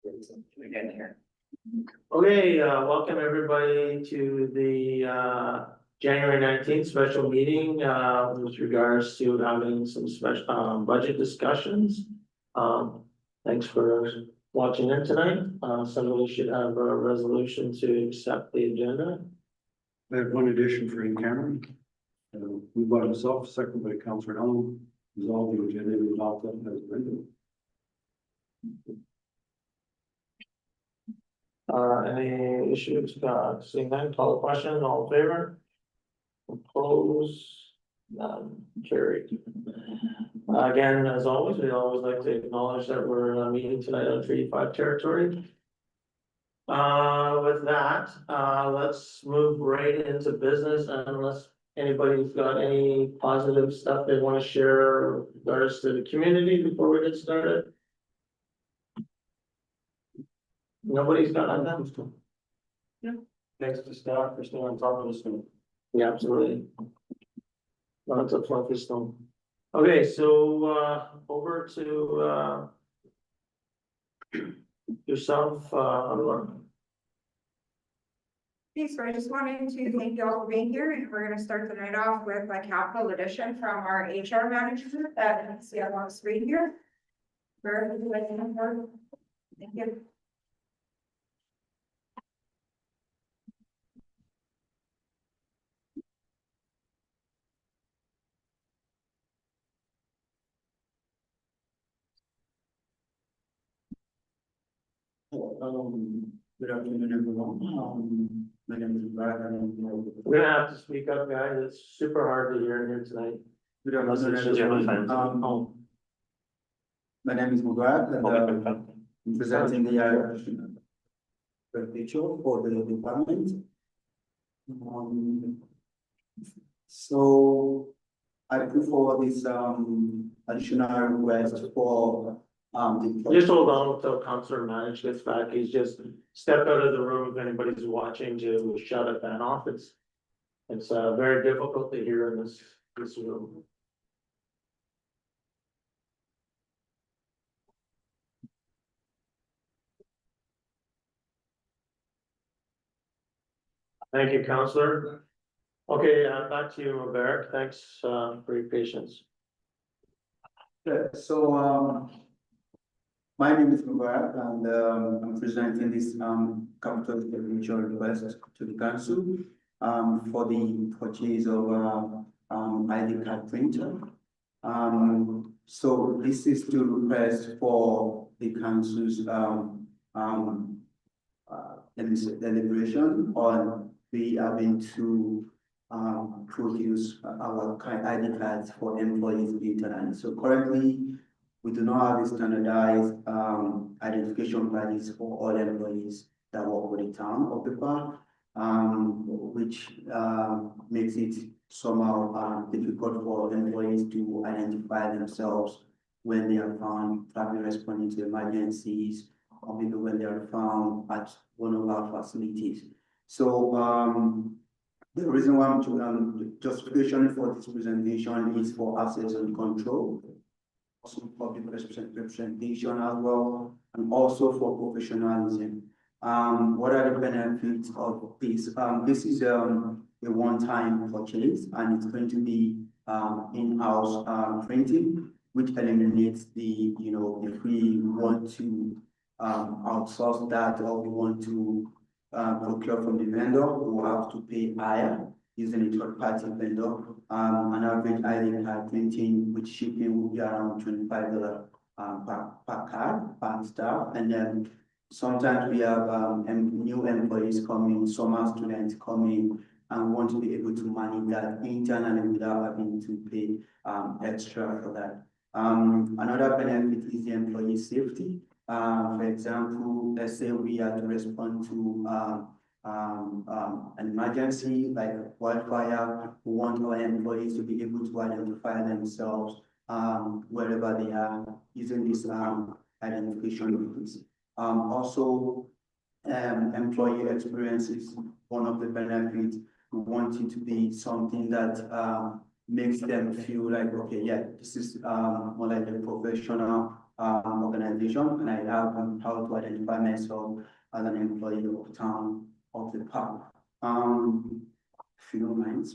Again here. Okay, welcome everybody to the January 19th special meeting with regards to having some special budget discussions. Thanks for watching in tonight. Somebody should have a resolution to accept the agenda. I have one addition for in Cameron. Moved by himself, second by Councillor Allen, resolve the agenda to adopt that as written. Any issues? Seeing none, call the question, all in favor? Opposed? None, carried. Again, as always, we always like to acknowledge that we're meeting tonight on Treaty 5 territory. With that, let's move right into business unless anybody's got any positive stuff they want to share with regards to the community before we get started. Nobody's got that? Yeah. Next to staff, we're still on top of the stone. Yeah, absolutely. Lots of fluffy stone. Okay, so over to yourself, Laura. Okay, so I just wanted to thank you all for being here, and we're gonna start the night off with a capital addition from our HR manager that you can see up on the screen here. Where would you like to come forward? Thank you. Good afternoon, everyone. My name is Brad. We're gonna have to speak up, guys. It's super hard to hear here tonight. Good afternoon, everyone. My name is Mubarak, and I'm presenting the picture for the department. So I put forward this additional request for Just hold on until Councillor Manage gets back. He's just stepped out of the room. If anybody's watching, to shut a fan off. It's very difficult to hear in this room. Thank you, Councillor. Okay, back to you, Mubarak. Thanks for your patience. So my name is Mubarak, and I'm presenting this capital expenditure request to the council for the purchase of ID card printer. So this is to request for the council's deliberation on we having to produce our ID cards for employees internally. So currently, we do not have a standardized identification badges for all employees that work with the town of Pepa, which makes it somehow difficult for employees to identify themselves when they are found probably responding to emergencies, or maybe when they are found at one of our facilities. So the reason why I'm the justification for this presentation is for access and control, also public representation as well, and also for professionalism. What are the benefits of this? This is a one-time purchase, and it's going to be in-house printing, which eliminates the if we want to outsource that, or we want to procure from the vendor, we will have to pay higher using a third-party vendor. An average ID card printing with shipping will be around $25 per card per staff, and then sometimes we have new employees coming, summer students coming, and want to be able to manage that internally without having to pay extra for that. Another benefit is the employee safety. For example, let's say we have to respond to an emergency like wildfire. We want our employees to be able to identify themselves wherever they are using this identification methods. Also, employee experience is one of the benefits. We want it to be something that makes them feel like, okay, yeah, this is more like a professional organization, and I'm proud to identify myself as an employee of town of the park. If you don't mind,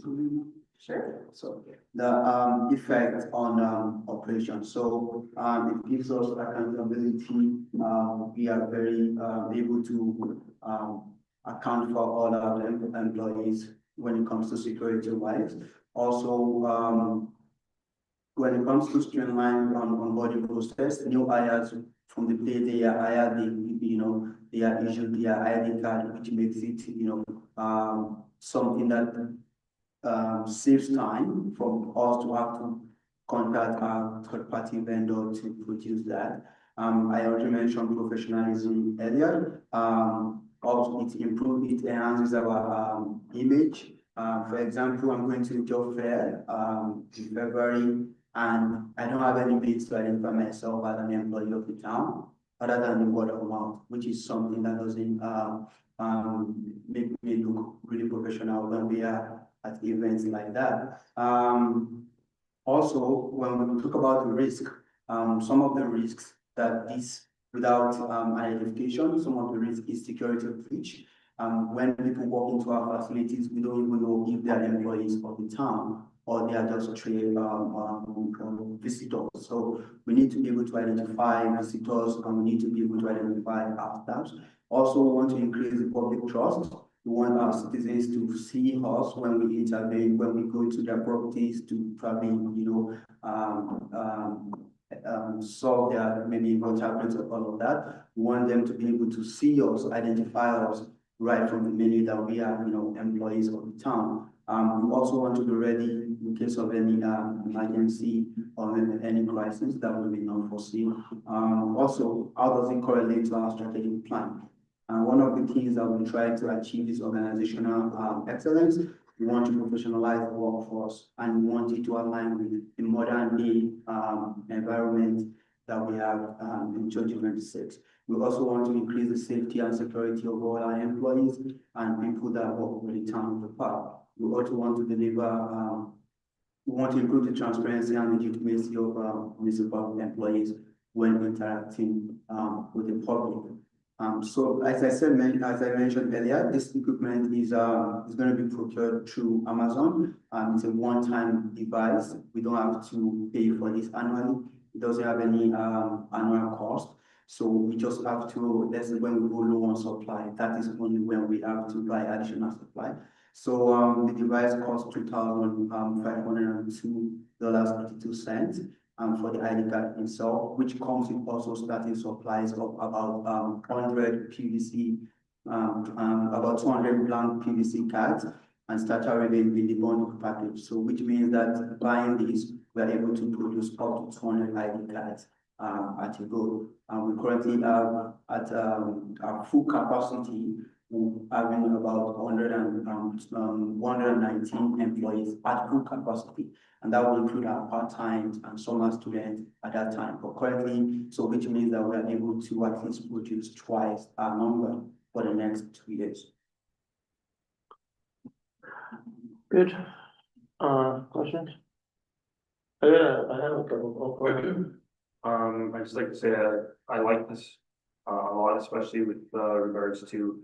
sure. So the effect on operations. So it gives us accountability. We are very able to account for all our employees when it comes to security wise. Also, when it comes to streamline onboarding process, new hires from the day they are hired, they are issued their ID card, which makes it, something that saves time from us to have to contact a third-party vendor to produce that. I already mentioned professionalism earlier. Also, it enhances our image. For example, I'm going to the job fair in February, and I don't have any means to identify myself as an employee of the town, other than the word of mouth, which is something that doesn't make me look really professional when we are at events like that. Also, when we talk about the risk, some of the risks that this without identification, some of the risk is security breach. When people walk into our facilities, we don't even know if they are employees of the town or they are just trade visitors. So we need to be able to identify visitors, and we need to be able to identify our staffs. Also, we want to increase the public trust. We want our citizens to see us when we intervene, when we go to their properties to probably, solve their maybe what happens to all of that. We want them to be able to see us, identify us right from the minute that we are, employees of the town. We also want to be ready in case of any emergency or any crisis that will be not foreseen. Also, how does it correlate to our strategic plan? One of the things that we try to achieve is organizational excellence. We want to professionalize the workforce, and we want it to align with the modern day environment that we have in 2026. We also want to increase the safety and security of all our employees and people that work with the town of the park. We also want to deliver, we want to improve the transparency and legitimacy of municipal employees when interacting with the public. So as I mentioned earlier, this equipment is going to be procured through Amazon. It's a one-time device. We don't have to pay for this annually. It doesn't have any annual cost. So we just have to, that's when we go low on supply. That is only when we have to buy additional supply. So the device costs $2,502.82. For the ID card itself, which comes with also starting supplies of about 100 PVC, about 200 blank PVC cards, and starter ribbon with the bundle package. So which means that buying this, we are able to produce up to 200 ID cards at a go. We currently have at our full capacity, having about 119 employees at full capacity. And that will include our part-time and summer students at that time. But currently, so which means that we are able to at least produce twice our number for the next 2 years. Good. Questions? I have a couple of questions. I'd just like to say that I like this a lot, especially with regards to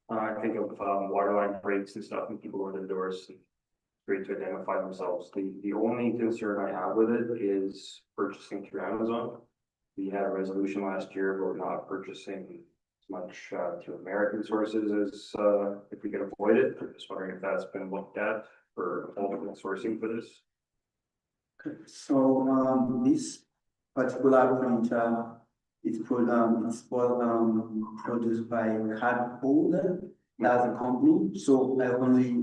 I think of water line breaks and stuff, and people go to the doors. Great to identify themselves. The only concern I have with it is purchasing through Amazon. We had a resolution last year about not purchasing as much through American sources as if we could avoid it. I'm just wondering if that's been looked at for alternate sourcing for this. Okay. So this particular printer is produced by Cardholder. That's a company. So I only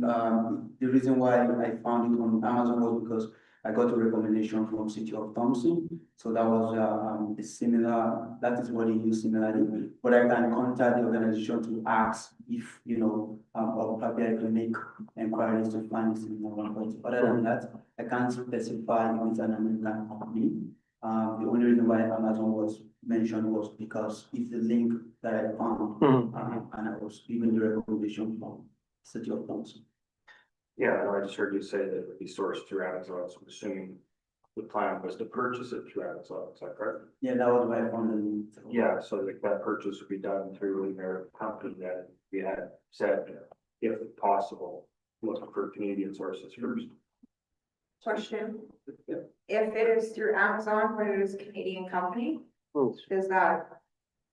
the reason why I found it on Amazon was because I got a recommendation from City of Thompson. So that was a similar. That is what they use similarly. But I can contact the organization to ask if or probably I can make inquiries to find similar one. But other than that, I can't specify if it's an American company. The only reason why Amazon was mentioned was because it's the link that I found, and I was given the recommendation from City of Thompson. Yeah, I just heard you say that it would be sourced through Amazon, so I'm assuming the plan was to purchase it through Amazon, is that correct? Yeah, that was my funding. Yeah, so like that purchase would be done through their company that we had said, if possible, look for Canadian sources first. Question, Yeah. if it is through Amazon, but it is a Canadian company, does that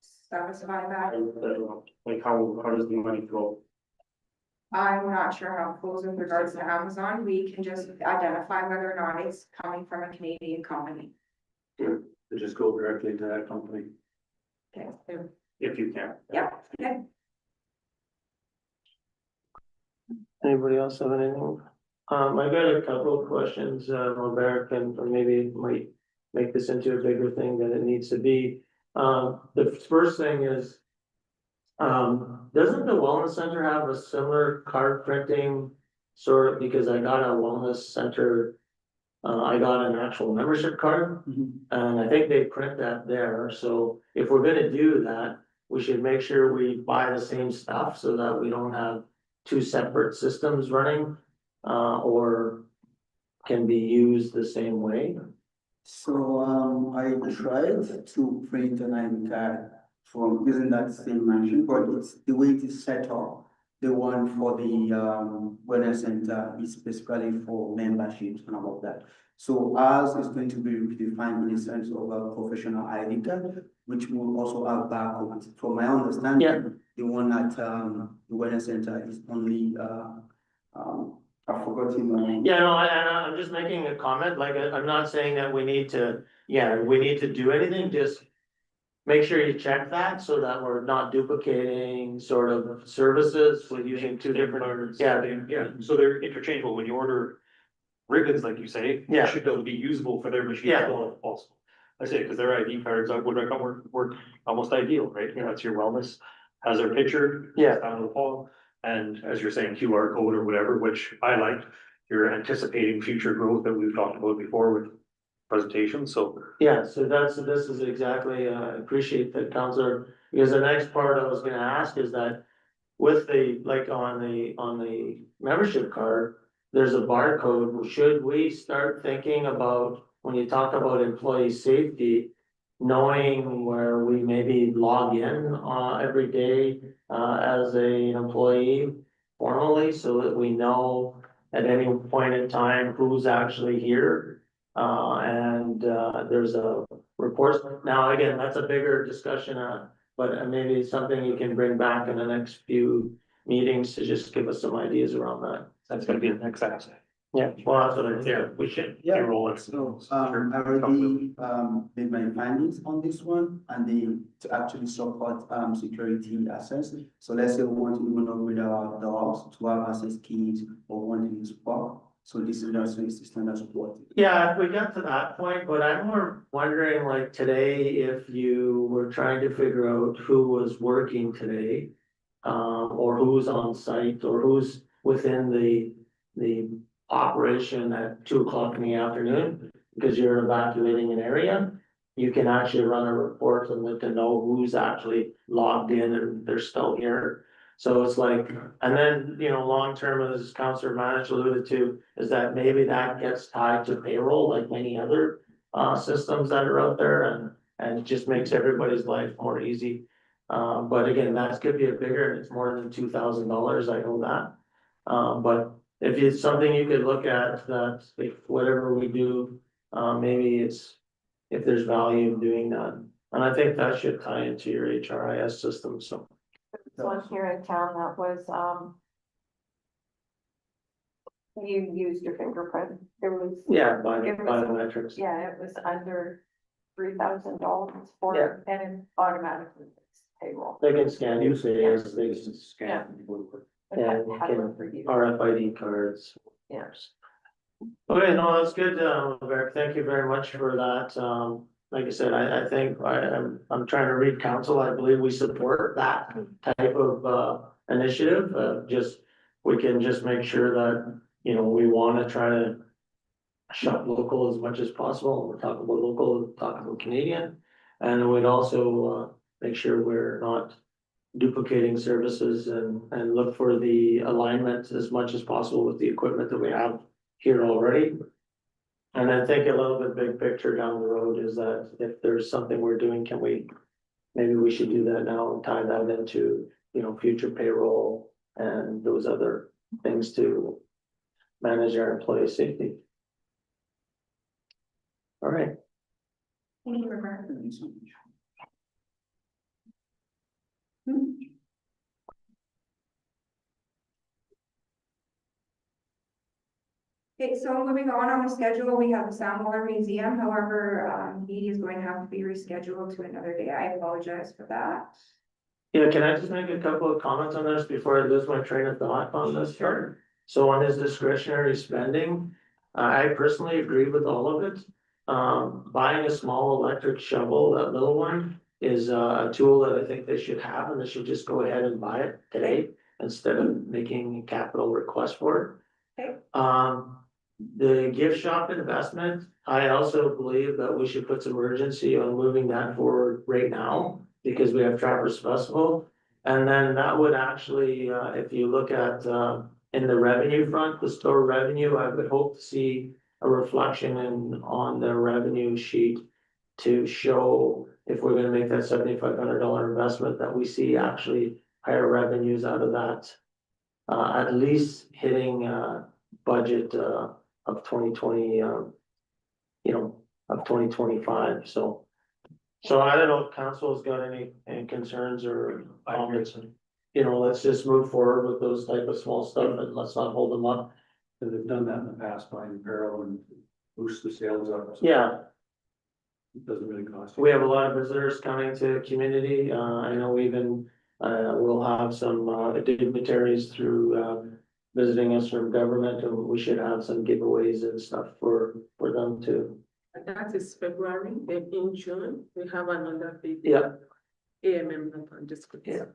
satisfy I that? don't know, like how does the money flow? I'm not sure how it goes with regards to Amazon, we can just identify whether or not it's coming from a Canadian company. To just go directly to that company, Okay, so, if you can. yeah, okay. Anybody else have anything? I got a couple of questions, Robert can, or maybe might make this into a bigger thing than it needs to be. The first thing is, doesn't the wellness center have a similar card printing sort of, because I got a wellness center, I got an actual membership card, and I think they print that there, so if we're gonna do that, we should make sure we buy the same stuff so that we don't have two separate systems running, or can be used the same way. So, I tried to print an ID card from using that same machine, but it's the way it is set up. The one for the, wellness center is specifically for memberships and all of that. So ours is going to be redefined in the sense of a professional ID card, which will also have barcodes. From my understanding, Yeah. the one at, the wellness center is only, I've forgotten. Yeah, no, I'm just making a comment, like, I'm not saying that we need to, we need to do anything, just. Make sure you check that so that we're not duplicating sort of services with using two different, Yeah, so they're interchangeable. When you order ribbons, like you say, Yeah. it should be able to be usable for their machine Yeah. also. I say, because their ID cards would work almost ideal, right? Yeah. That's your wellness, has their picture. Yeah. Down the wall, and as you're saying, QR code or whatever, which I like. You're anticipating future growth that we've talked about before with presentations, so. yeah, so this is exactly, I appreciate that, Counselor, because the next part I was gonna ask is that. With the, like, on the membership card, there's a barcode, should we start thinking about, when you talk about employee safety. Knowing where we maybe log in, every day, as a employee formally, so that we know. At any point in time, who's actually here, and, there's a report, now, again, that's a bigger discussion, but maybe something you can bring back in the next few meetings to just give us some ideas around that. That's gonna be the next asset. Yeah, well, that's what I think. Yeah, we should Yeah. enroll it. So, I already, made my findings on this one, and to actually support, security access. So let's say we want to even open our doors to have access keys or want to use POP. So this is also a system that's supported. Yeah, if we got to that point, but I'm more wondering, like, today, if you were trying to figure out who was working today. Or who's on site, or who's within the operation at 2 o'clock in the afternoon, because you're evacuating an area. You can actually run a report and let them know who's actually logged in and they're still here. So it's like, and then, long term, as Councillor Manish alluded to, is that maybe that gets tied to payroll like many other systems that are out there, and it just makes everybody's life more easy. But again, that's gonna be a bigger, it's more than $2,000, I know that. But if it's something you could look at, that if whatever we do, maybe it's. If there's value in doing that, and I think that should tie into your HRIS system, so. One here in town that was, you used your fingerprint, it was. Yeah, by It was- biometrics. Yeah, it was under $3,000 Yeah. for, and it automatically it's payroll. They can scan you, say, Yeah. as they scan. But Yeah, had- you had can- one for you. RFID cards. Yeah. Okay, no, that's good, Eric, thank you very much for that, like I said, I think I'm trying to read council, I believe we support that type of, initiative, we can just make sure that, we wanna try to shop local as much as possible, we're talking about local, talking about Canadian, and we'd also, make sure we're not duplicating services and look for the alignment as much as possible with the equipment that we have here already. And I think a little bit big picture down the road is that if there's something we're doing, maybe we should do that now and tie that into, future payroll and those other things to manage our employee safety. All right, Thank you, Roberta. Okay, so moving on the schedule, we have the Sam Miller Museum, however, he is going to have to be rescheduled to another day. I apologize for that. yeah, can I just make a couple of comments on this before I lose my train of thought on this? Sure. So on his discretionary spending, I personally agree with all of it. Buying a small electric shovel, that little one, is a tool that I think they should have, and they should just go ahead and buy it today instead of making a capital request for it. Okay. The gift shop investment, I also believe that we should put some urgency on moving that forward right now, because we have Trappers Festival. And then that would actually, if you look at, in the revenue front, the store revenue, I would hope to see a reflection on the revenue sheet to show if we're gonna make that $7,500 investment, that we see actually higher revenues out of that. At least hitting, budget, of 2020, of 2025, so. So I don't know if council's got any concerns or comments, let's just move forward with those type of small stuff and let's not hold them up. They've done that in the past, buying apparel and boost the sales up. So Yeah, It doesn't really cost. we have a lot of visitors coming to community, I know we'll have some dignitaries through visiting us from government, and we should have some giveaways and stuff for them too. That is February, then in June, we have another big. Yeah. AMM on description. Yeah.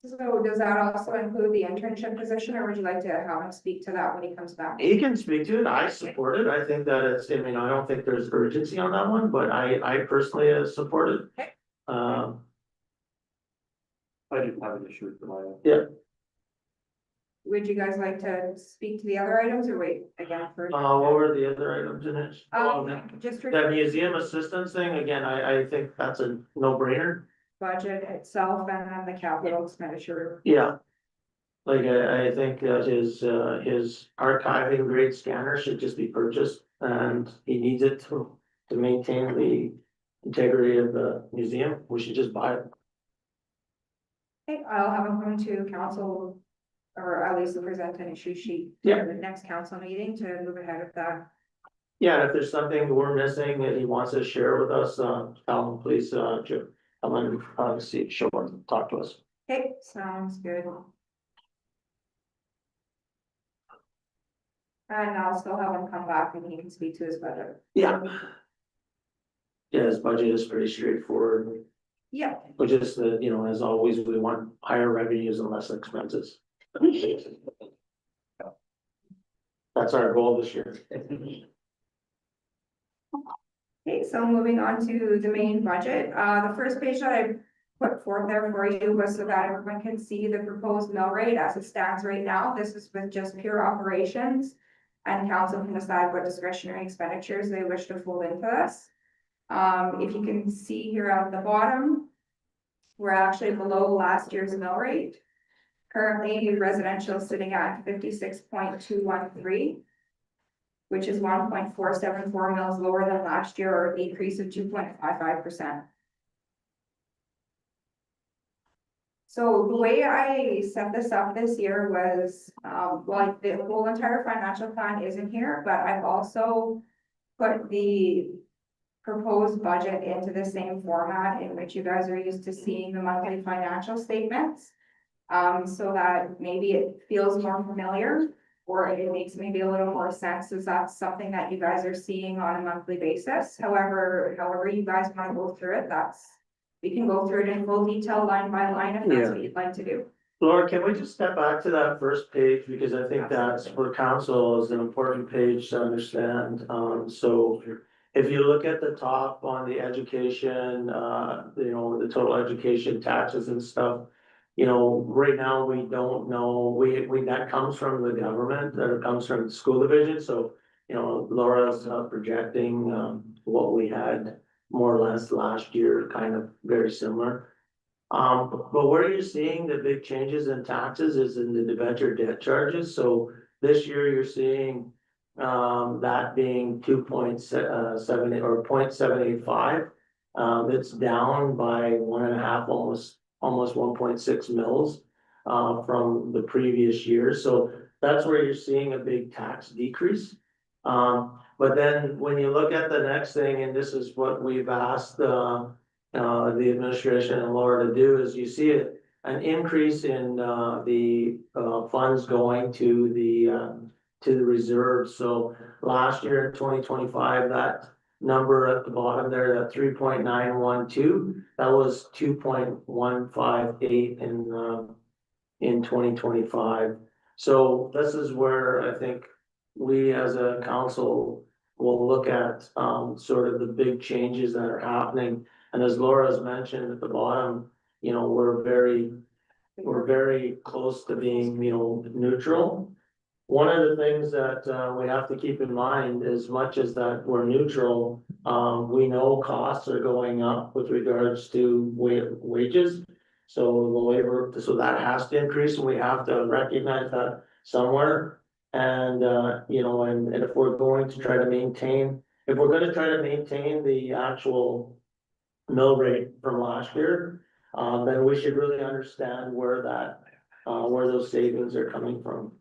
So does that also include the internship position, or would you like to have him speak to that when he comes back? He can speak to it, I support it, I think that I don't think there's urgency on that one, but I personally support it. Okay. Um, I didn't have an issue with the line. Would you guys like to speak to the other items or wait again for? what were the other items in it? Just That museum assistance thing, again, I think that's a no-brainer. budget itself and then the capital expenditure. Yeah. Like, I think that his archiving grade scanner should just be purchased, and he needs it to maintain the integrity of the museum, we should just buy it. Okay, I'll have him come to council, or at least present an issue sheet. Yeah. For the next council meeting to move ahead with that. Yeah, if there's something we're missing that he wants to share with us, tell him, please, come and show him, talk to us. Okay, sounds good. And I'll still have him come back and he can speak to his budget. Yeah. Yeah, his budget is pretty straightforward, Yeah, but just that, as always, we want higher revenues and less expenses. That's our goal this year. okay, so moving on to the main budget, the first page that I put forth there for you was so that everyone can see the proposed mill rate as it stands right now. This is with just pure operations. And council can decide what discretionary expenditures they wish to fold into this. If you can see here at the bottom, we're actually below last year's mill rate. Currently, residential is sitting at 56.213, which is 1.474 mils lower than last year, or a decrease of 2.55%. So the way I set this up this year was, well, the whole entire financial plan isn't here, but I've also put the proposed budget into the same format in which you guys are used to seeing the monthly financial statements. So that maybe it feels more familiar, or it makes maybe a little more sense, is that something that you guys are seeing on a monthly basis. However you guys want to go through it, we can go through it in full detail, line by line, if that's what you'd like to do. Laura, can we just step back to that first page, because I think that's for council is an important page to understand, so. If you look at the top on the education, the total education taxes and stuff. Right now, we don't know, that comes from the government, that it comes from the school division, so. you know, Laura's projecting, what we had more or less last year, kind of very similar. But where you're seeing the big changes in taxes is in the debenture debt charges, so this year you're seeing. That being 2.7 or 0.785. It's down by 1.5, almost 1.6 mils. From the previous year, so that's where you're seeing a big tax decrease. But then when you look at the next thing, and this is what we've asked, the administration and Laura to do, is you see an increase in, the, funds going to the reserve. So last year in 2025, that number at the bottom there, that 3.912, that was 2.158 in 2025. So this is where I think we as a council will look at, sort of the big changes that are happening. And as Laura's mentioned at the bottom, you know, we're very close to being, you know, neutral. One of the things that we have to keep in mind, as much as that we're neutral, we know costs are going up with regards to wages. So the labor, so that has to increase, and we have to recognize that somewhere. And you know, and if we're going to try to maintain, the actual mill rate from last year, then we should really understand where those savings are coming from.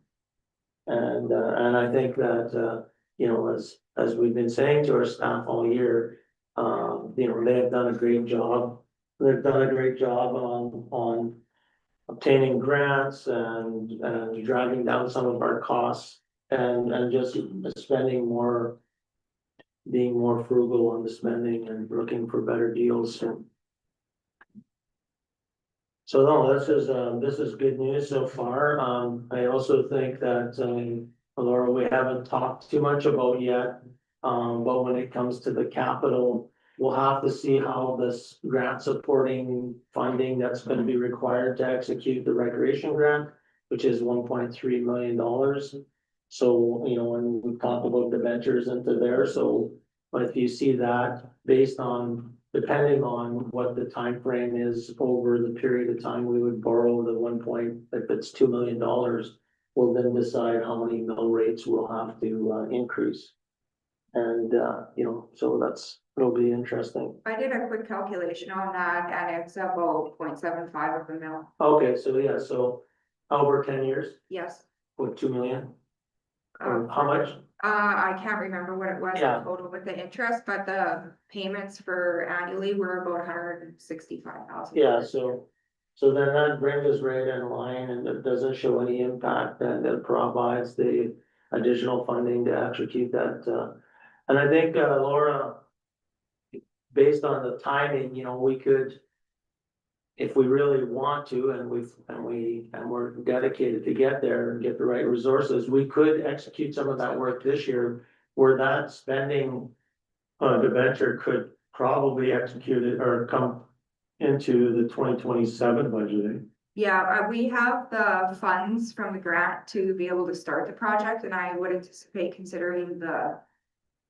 And I think that, you know, as we've been saying to our staff all year, you know, they have done a great job. They've done a great job on obtaining grants and driving down some of our costs and just spending more, being more frugal on the spending and looking for better deals. So no, this is good news so far. I also think that, Laura, we haven't talked too much about yet. But when it comes to the capital, we'll have to see how this grant supporting funding that's gonna be required to execute the recreation grant, which is $1.3 million. So, you know, and we've talked about the ventures into there, so, but if you see that based on, depending on what the time frame is over the period of time we would borrow the if it's $2 million, we'll then decide how many mill rates we'll have to increase. And you know, so it'll be interesting. I did a quick calculation on that and it's about 0.75 of a mil. Okay, so yeah, so over 10 years Yes. with 2 million. Or how much? I can't remember what it was Yeah. in total with the interest, but the payments for annually were about 165,000. Yeah, so then that brings us right in line, and it doesn't show any impact, and it provides the additional funding to execute that. And I think, Laura, based on the timing, you know, we could, if we really want to, and we're dedicated to get there and get the right resources, we could execute some of that work this year, where that spending debenture could probably execute it or come into the 2027 budgeting. Yeah, we have the funds from the grant to be able to start the project, and I would anticipate, considering the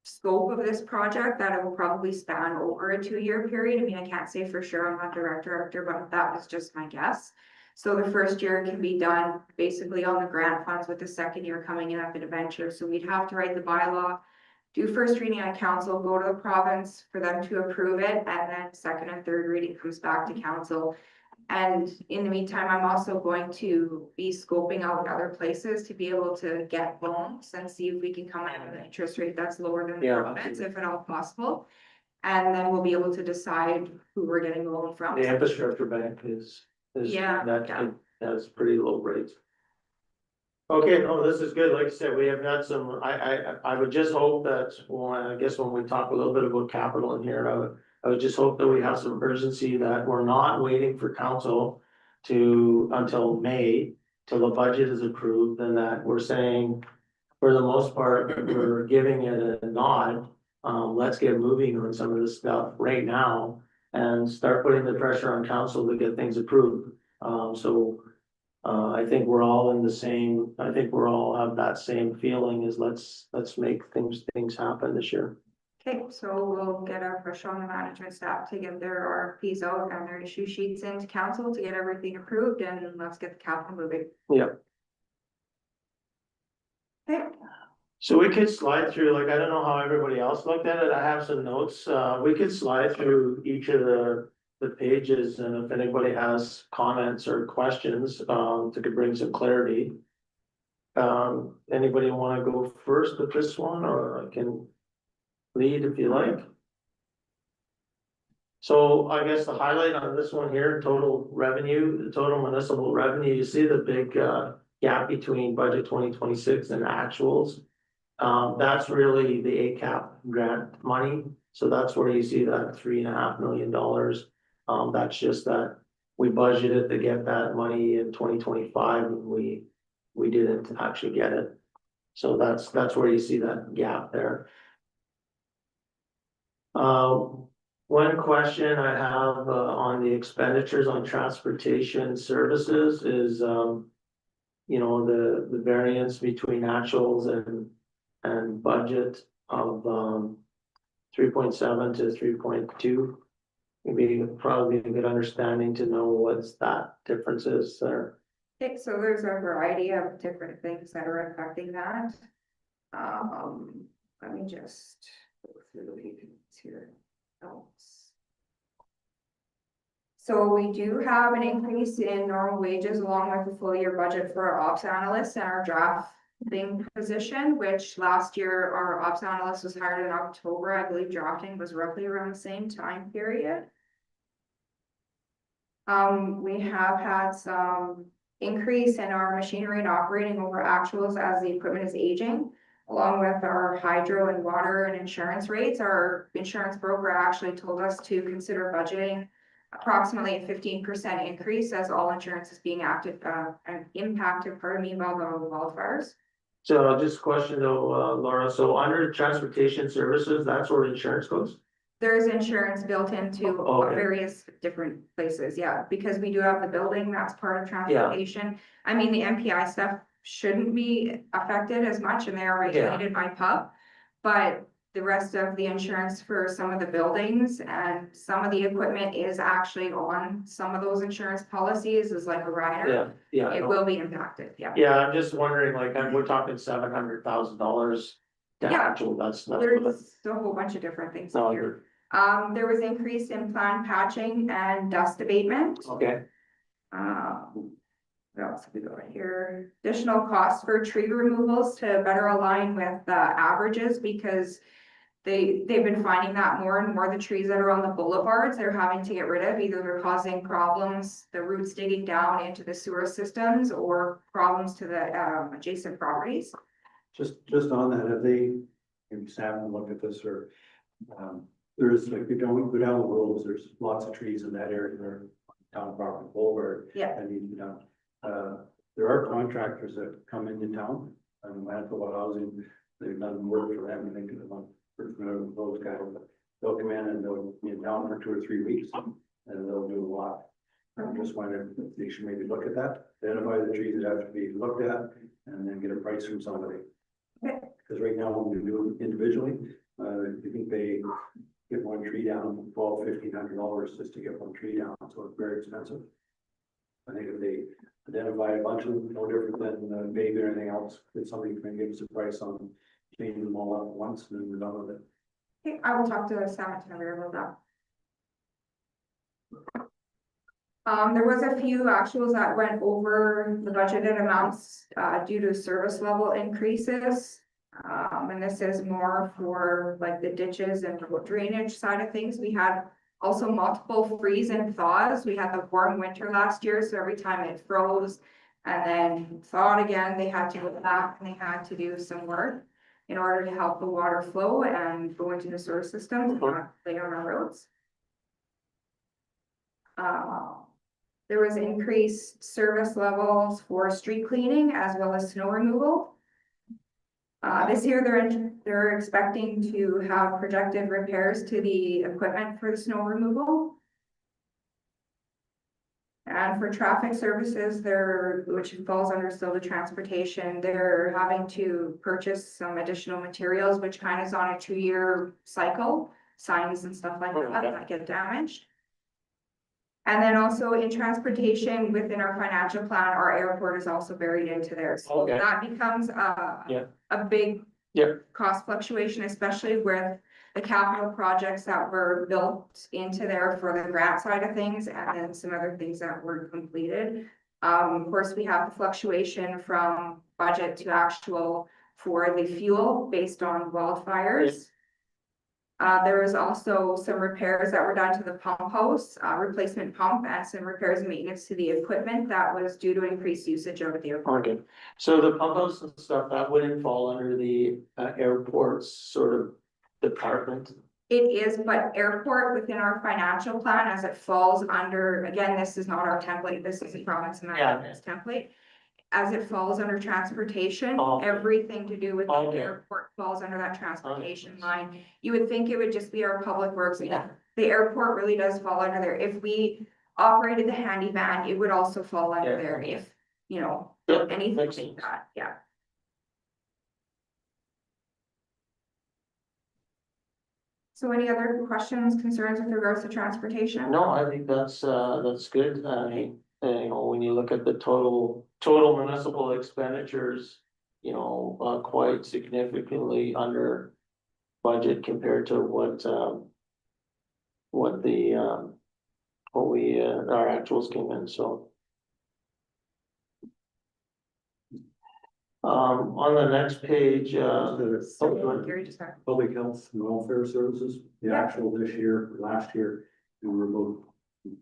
scope of this project, that it will probably span over a 2-year period. I mean, I can't say for sure, I'm not the director, but that was just my guess. So the first year can be done basically on the grant funds, with the second year coming in at the debenture. So we'd have to write the bylaw, do first reading on council, go to the province for them to approve it, and then second and third reading comes back to council. And in the meantime, I'm also going to be scoping out other places to be able to get loans and see if we can come in with an interest rate that's lower than the province, if at all possible. And then we'll be able to decide who we're getting the loan from. The infrastructure bank is Yeah, that has pretty low rates. Okay, no, this is good. Like I said, we have got some, I would just hope that, well, I guess when we talk a little bit about capital in here, I would just hope that we have some urgency, that we're not waiting for council until May, till the budget is approved, and that we're saying, for the most part, we're giving it a nod. Let's get moving on some of this stuff right now and start putting the pressure on council to get things approved. So I think we're all in the same, I think we're all have that same feeling is let's make things happen this year. Okay, so we'll get our push on the management staff to get their RFPs out and their issue sheets into council to get everything approved, and let's get the capital moving. Yeah. Okay, So we could slide through, like, I don't know how everybody else looked at it, I have some notes, we could slide through each of the pages, and if anybody has comments or questions, to could bring some clarity. Anybody wanna go first with this one, or I can lead if you like? So I guess the highlight on this one here, total revenue, the total municipal revenue, you see the big, gap between budget 2026 and actuals. That's really the ACAP grant money, so that's where you see that $3.5 million. That's just that we budgeted to get that money in 2025, and we didn't actually get it. So that's where you see that gap there. One question I have on the expenditures on transportation services is, you know, the variance between actuals and budget of 3.7 to 3.2. Maybe probably a good understanding to know what's that difference is there. okay, so there's a variety of different things that are affecting that. Let me just go through the pages here. So we do have an increase in normal wages along with the full year budget for our ops analysts and our drafting position, which last year our ops analyst was hired in October. I believe drafting was roughly around the same time period. We have had some increase in our machinery and operating over actuals as the equipment is aging. Along with our hydro and water and insurance rates, our insurance broker actually told us to consider budgeting approximately a 15% increase as all insurance is being impacted, pardon me, by the wildfires. So just a question though, Laura, so under transportation services, that's where insurance goes? There's insurance built into Okay. various different places, yeah, because we do have the building, that's part of transportation. I mean, the MPI stuff shouldn't be affected as much, and they are regulated by PUB. But the rest of the insurance for some of the buildings and some of the equipment is actually on some of those insurance policies is like a rider. Yeah, I It know. will be impacted, yeah. Yeah, I'm just wondering, like, we're talking $700,000 to Yeah. actual, that's not. There's a whole bunch of different things No, here. There was increase in planned patching and dust abatement. okay, What else have we got here? Additional costs for tree removals to better align with the averages, because they've been finding that more and more the trees that are on the boulevards, they're having to get rid of, either they're causing problems, the roots digging down into the sewer systems, or problems to the adjacent properties. Just on that, have they, maybe Sam can look at this, or, there's like, we go down the roads, there's lots of trees in that area, there, town property boulevard. Yeah. I mean, you know, there are contractors that come into town, Manitoba Housing, they've done work for them, and they can, those guys, they'll come in and they'll be in town for 2 or 3 weeks, and they'll do a lot. I'm just wondering if they should maybe look at that, identify the trees that have to be looked at, and then get a price from somebody. Because right now, when we do it individually, you can pay, get one tree down, $1,200-1,500 just to get one tree down, so it's very expensive. I think if they identify a bunch of them, no different than baby or anything else, if somebody can give us a price on changing them all up at once, and then we're done with it. Okay, I will talk to Sam about that. There was a few actuals that went over the budgeted amounts due to service level increases. And this is more for like the ditches and drainage side of things. We had also multiple freeze and thaws. We had the warm winter last year, so every time it froze and then thawed again, they had to go back and they had to do some work in order to help the water flow and go into the sewer system and not lay on our roads. There was increased service levels for street cleaning as well as snow removal. This year they're expecting to have projected repairs to the equipment for the snow removal. And for traffic services, which falls under still the transportation, they're having to purchase some additional materials, which kind of is on a 2-year cycle, signs and stuff like that, that get damaged. And then also in transportation, within our financial plan, our airport is also buried into there. So Okay. that becomes Yeah. a big Yeah. cost fluctuation, especially with the capital projects that were built into there for the grant side of things, and then some other things that were completed. Of course, we have the fluctuation from budget to actual for the fuel based on wildfires. There was also some repairs that were done to the pump house, replacement pump, and some repairs and maintenance to the equipment that was due to increased usage over the airport. Okay, so the pump house and stuff, that wouldn't fall under the airport's sort of department? It is, but airport within our financial plan, as it falls under, again, this is not our template, this is the province of Manitoba's template. As it falls under transportation, Okay. everything to do with the Okay. airport falls under that transportation Okay. line. You would think it would just be our public works. Yeah. The airport really does fall under there. If we operated the handy van, it would also fall under Yeah. there if, you know, Yeah, anything makes like sense. that, yeah. So any other questions, concerns with regards to transportation? No, I think that's good. I mean, you know, when you look at the total municipal expenditures, you know, quite significantly under budget compared to what our actuals came in, so. On the next page, So, Gary just had. Public health and welfare services, the Yeah. actual this year, last year, and we're both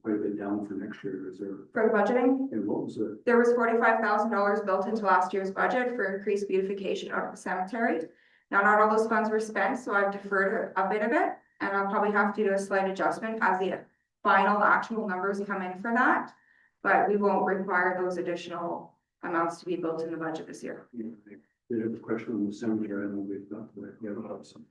quite a bit down for next year, is there, For the budgeting, and what was the, there was $45,000 built into last year's budget for increased beautification of the cemetery. Now, not all those funds were spent, so I've deferred a bit of it, and I'll probably have to do a slight adjustment as the final actual numbers come in for that. But we won't require those additional amounts to be built in the budget this year. you know, I did have a question on the cemetery, I know we've got, we have about some.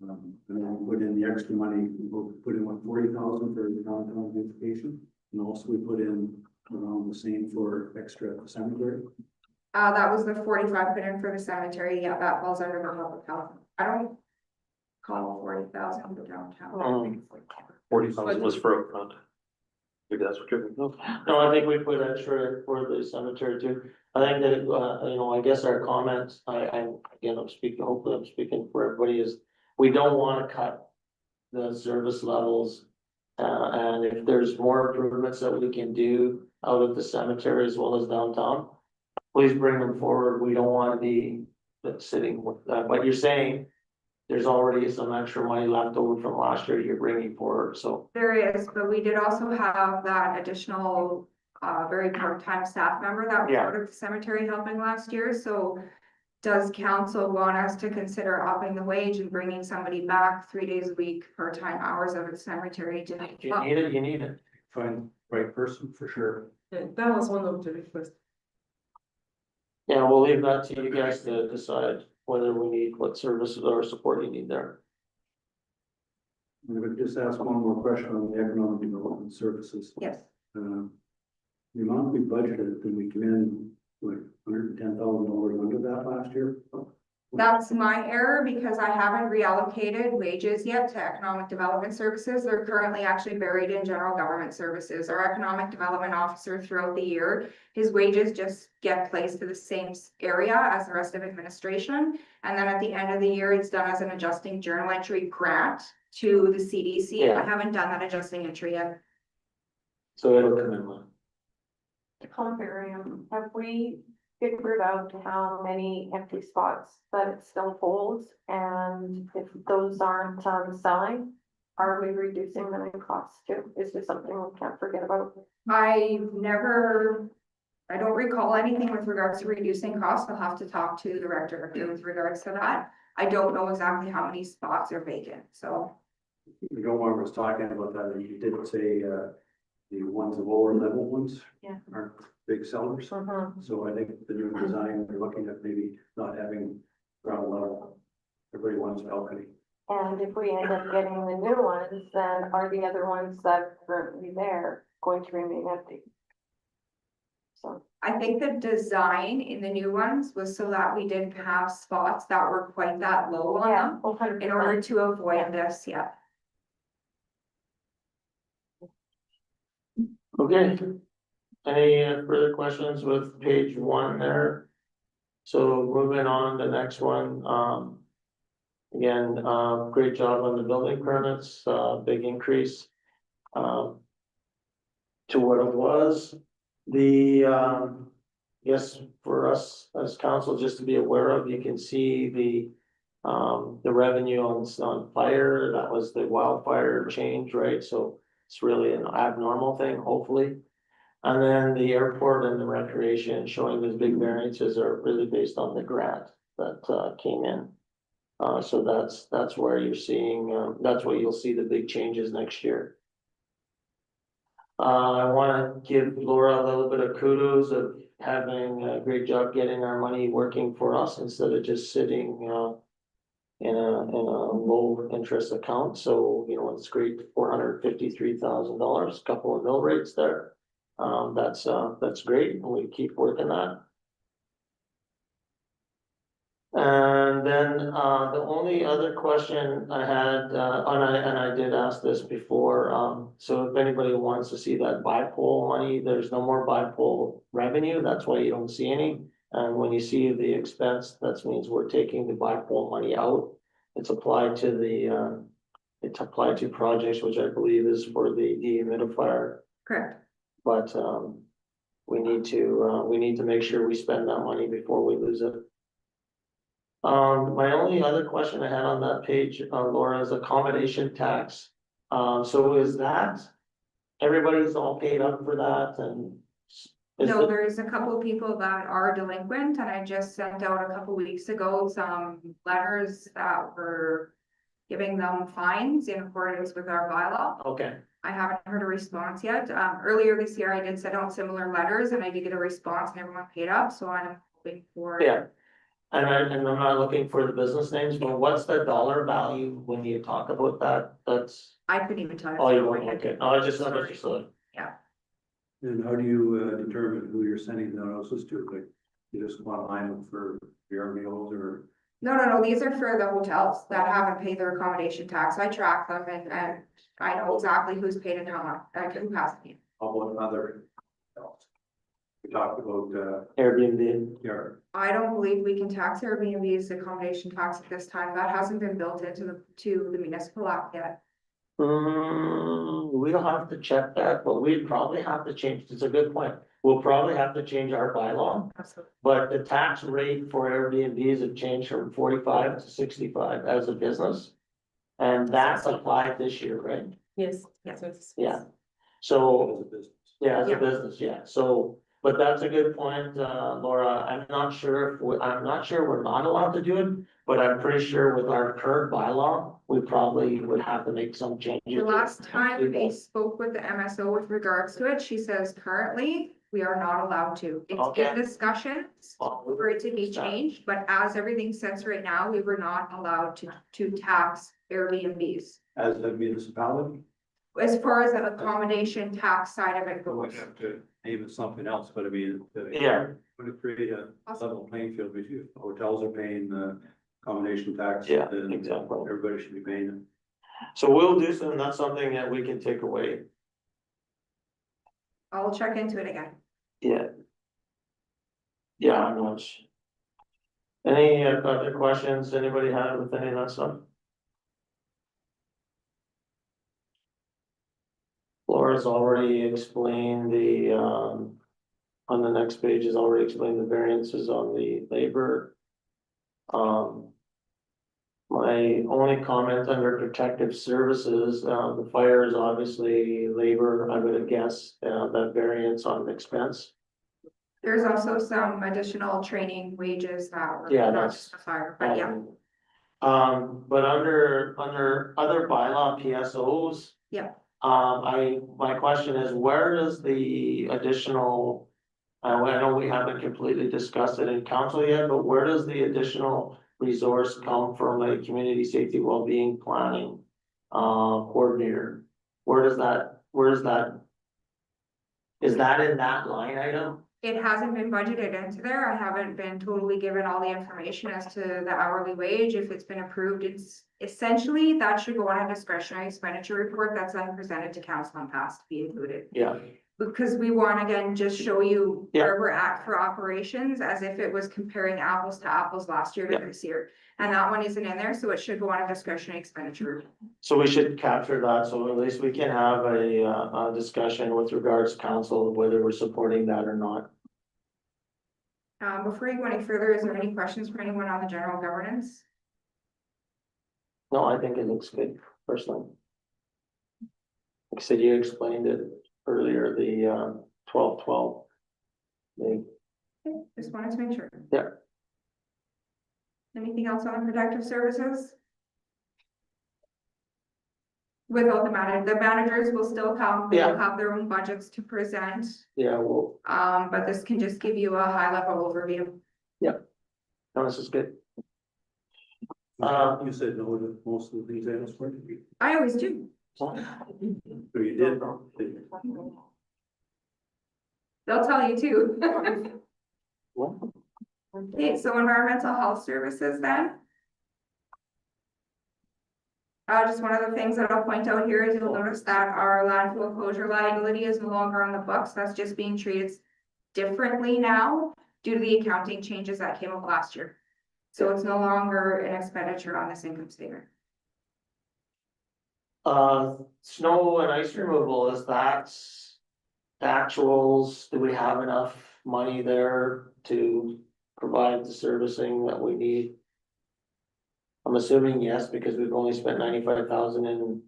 And then we put in the extra money, we'll put in 40,000 for the downtown beautification, and also we put in around the same for extra at the cemetery. That was the 45 put in for the cemetery, yeah, that falls under the public health. I don't call 40,000 the downtown. 40,000 was for upfront. Maybe that's what you're thinking of. no, I think we put extra for the cemetery too. I think that, you know, I guess our comments, again, I'm speaking, hopefully I'm speaking for everybody, is we don't wanna cut the service levels. And if there's more improvements that we can do out at the cemetery as well as downtown, please bring them forward. We don't wanna be sitting with that, but you're saying there's already some extra money left over from last year you're bringing forward, so. There is, but we did also have that additional, very part-time staff member that was Yeah. out of the cemetery helping last year, so. Does council want us to consider upping the wage and bringing somebody back 3 days a week, part-time hours of the cemetery to? If you need it, you need it. Find the right person for sure. Yeah, that was one of the requests. Yeah, we'll leave that to you guys to decide whether we need, what services or support you need there. I'm gonna just ask one more question on the economic development services. Yes, The amount we budgeted, did we come in like $110,000 under that last year? that's my error because I haven't reallocated wages yet to economic development services. They're currently actually buried in general government services. Our economic development officer throughout the year, his wages just get placed to the same area as the rest of administration. And then at the end of the year, it's done as an adjusting journal entry grant to the CDC. Yeah. I haven't done that adjusting entry yet. So it'll come in one. Comparium, have we figured out how many empty spots that it still holds? And if those aren't selling, are we reducing them in cost too? Is this something we can't forget about? I don't recall anything with regards to reducing costs. I'll have to talk to the director with regards to that. I don't know exactly how many spots are vacant, so. The Gilmore was talking about that, and he did say, the ones, the lower level ones. Yeah. Aren't big sellers, so I think the new design, they're looking at maybe not having ground level. Everybody wants balcony. And if we end up getting the new ones, then are the other ones that are currently there going to remain empty? I think the design in the new ones was so that we didn't have spots that were quite that low on Yeah, them. 100%. In order to avoid this, yeah. Okay. Any further questions with page one there? So moving on, the next one, again, great job on the building permits, big increase. To what it was, yes, for us as council, just to be aware of, you can see the revenue on fire, that was the wildfire change, right? So it's really an abnormal thing, hopefully. And then the airport and the recreation showing those big variances are really based on the grant that came in. So that's where you're seeing, that's where you'll see the big changes next year. I wanna give Laura a little bit of kudos of having a great job getting our money working for us instead of just sitting, in a low interest account. So, you know, it's great, $453,000, couple of mill rates there. That's great, and we keep working that. And then, the only other question I had, and I did ask this before, so if anybody wants to see that BIPOL money, there's no more BIPOL revenue, that's why you don't see any. And when you see the expense, that means we're taking the BIPOL money out. It's applied to it's applied to projects, which I believe is for the dehumidifier. Correct. But, we need to make sure we spend that money before we lose it. My only other question I had on that page, Laura, is accommodation tax. So is that, everybody's all paid up for that and? No, there's a couple people that are delinquent, and I just sent out a couple weeks ago some letters that were giving them fines in accordance with our bylaw. Okay, I haven't heard a response yet. Earlier this year, I did send out similar letters and I did get a response and everyone paid up, so I'm hoping for. yeah. And I'm not looking for the business names, but what's the dollar value when you talk about that? That's, I couldn't even tell you. oh, you won't, okay, no, I just understood. And how do you determine who you're sending the notices to? Like, you just want to line up for your meals or? No, these are for the hotels that haven't paid their accommodation tax. I track them and I know exactly who's paid and how much, like who hasn't paid. How about another? We talked about, Airbnb. your, I don't believe we can tax Airbnb's accommodation tax at this time. That hasn't been built into the municipal act yet. We'll have to check that, but we'd probably have to change, it's a good point. We'll probably have to change our bylaw, Absolutely. but the tax rate for Airbnbs have changed from 45 to 65 as a business. And that's applied this year, right? Yes. Yeah. Yeah. So, as a business. yeah, as a Yeah. business, yeah, so, but that's a good point, Laura, I'm not sure we're not allowed to do it. But I'm pretty sure with our current bylaw, we probably would have to make some changes. The last time they spoke with the MSO with regards to it, she says currently we are not allowed to. It's Okay. in discussions for it to be changed, but as everything sits right now, we were not allowed to tax Airbnbs. As a municipality, As far as the accommodation tax side of it we goes. have to name it something else, but I mean. Yeah. Would it create a level playing field with you? Hotels are paying the accommodation tax. Yeah, then exactly. Everybody should be paying it. So we'll do some, that's something that we can take away. I'll check into it again. Yeah. Yeah, I'm not. Any other questions anybody had with any of that stuff? Laura's already explained on the next page has already explained the variances on the labor. My only comment under protective services, the fire is obviously labor, I would guess, that variance on expense. There's also some additional training wages that were. Yeah, not that's- just the fire, but yeah, But under other bylaw PSOs. Yeah. My question is, where does the additional, I know we haven't completely discussed it in council yet, but where does the additional resource come from a community safety wellbeing planning coordinator? Where is that? Is that in that line item? it hasn't been budgeted into there. I haven't been totally given all the information as to the hourly wage. If it's been approved, it's essentially that should go on a discretionary expenditure report that's then presented to council and passed to be included. Yeah, Because we want, again, just show you Yeah. where we're at for operations as if it was comparing apples to apples last year to Yeah. this year. And that one isn't in there, so it should go on a discretionary expenditure. so we should capture that, so at least we can have a discussion with regards to council, of whether we're supporting that or not. Before you go any further, is there any questions for anyone on the general governance? No, I think it looks good, personally. Like I said, you explained it earlier, the 12-12. Okay, just wanted to make sure. Yeah. Anything else on protective services? Without the managers will still come, they will Yeah. have their own budgets to present. Yeah, well, But this can just give you a high level overview. no, this is good. You said no to most of these items, so I always do. you did. They'll tell you too. What? Okay, so environmental health services then. Just one of the things that I'll point out here is you'll notice that our landfill closure liability is no longer on the books. That's just being treated differently now due to the accounting changes that came up last year. So it's no longer an expenditure on this income statement. Snow and ice removal, is that the actuals, do we have enough money there to provide the servicing that we need? I'm assuming yes, because we've only spent 95,000 in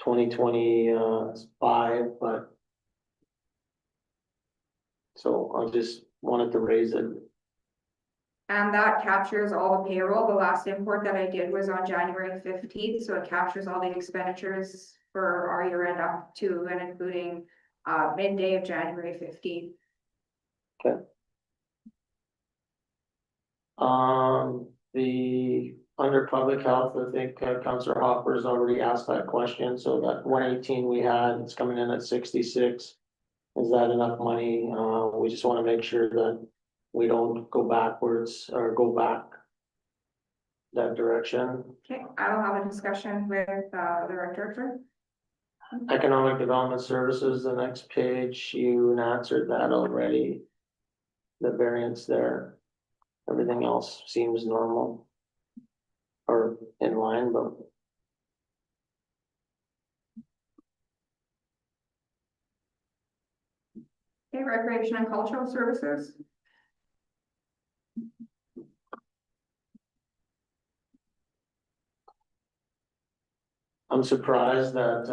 2025, but. So I just wanted to raise it. And that captures all the payroll. The last import that I did was on January 15th, so it captures all the expenditures for our year end up to and including midday of January 15th. The, under public health, I think Councillor Hopper's already asked that question, so that 118 we had, it's coming in at 66. Is that enough money? We just wanna make sure that we don't go backwards or go back that direction. Okay, I will have a discussion with the rec director. Economic Development Services, the next page, you answered that already. The variance there. Everything else seems normal. Or in line, but. Okay, recreation and cultural services. I'm surprised that,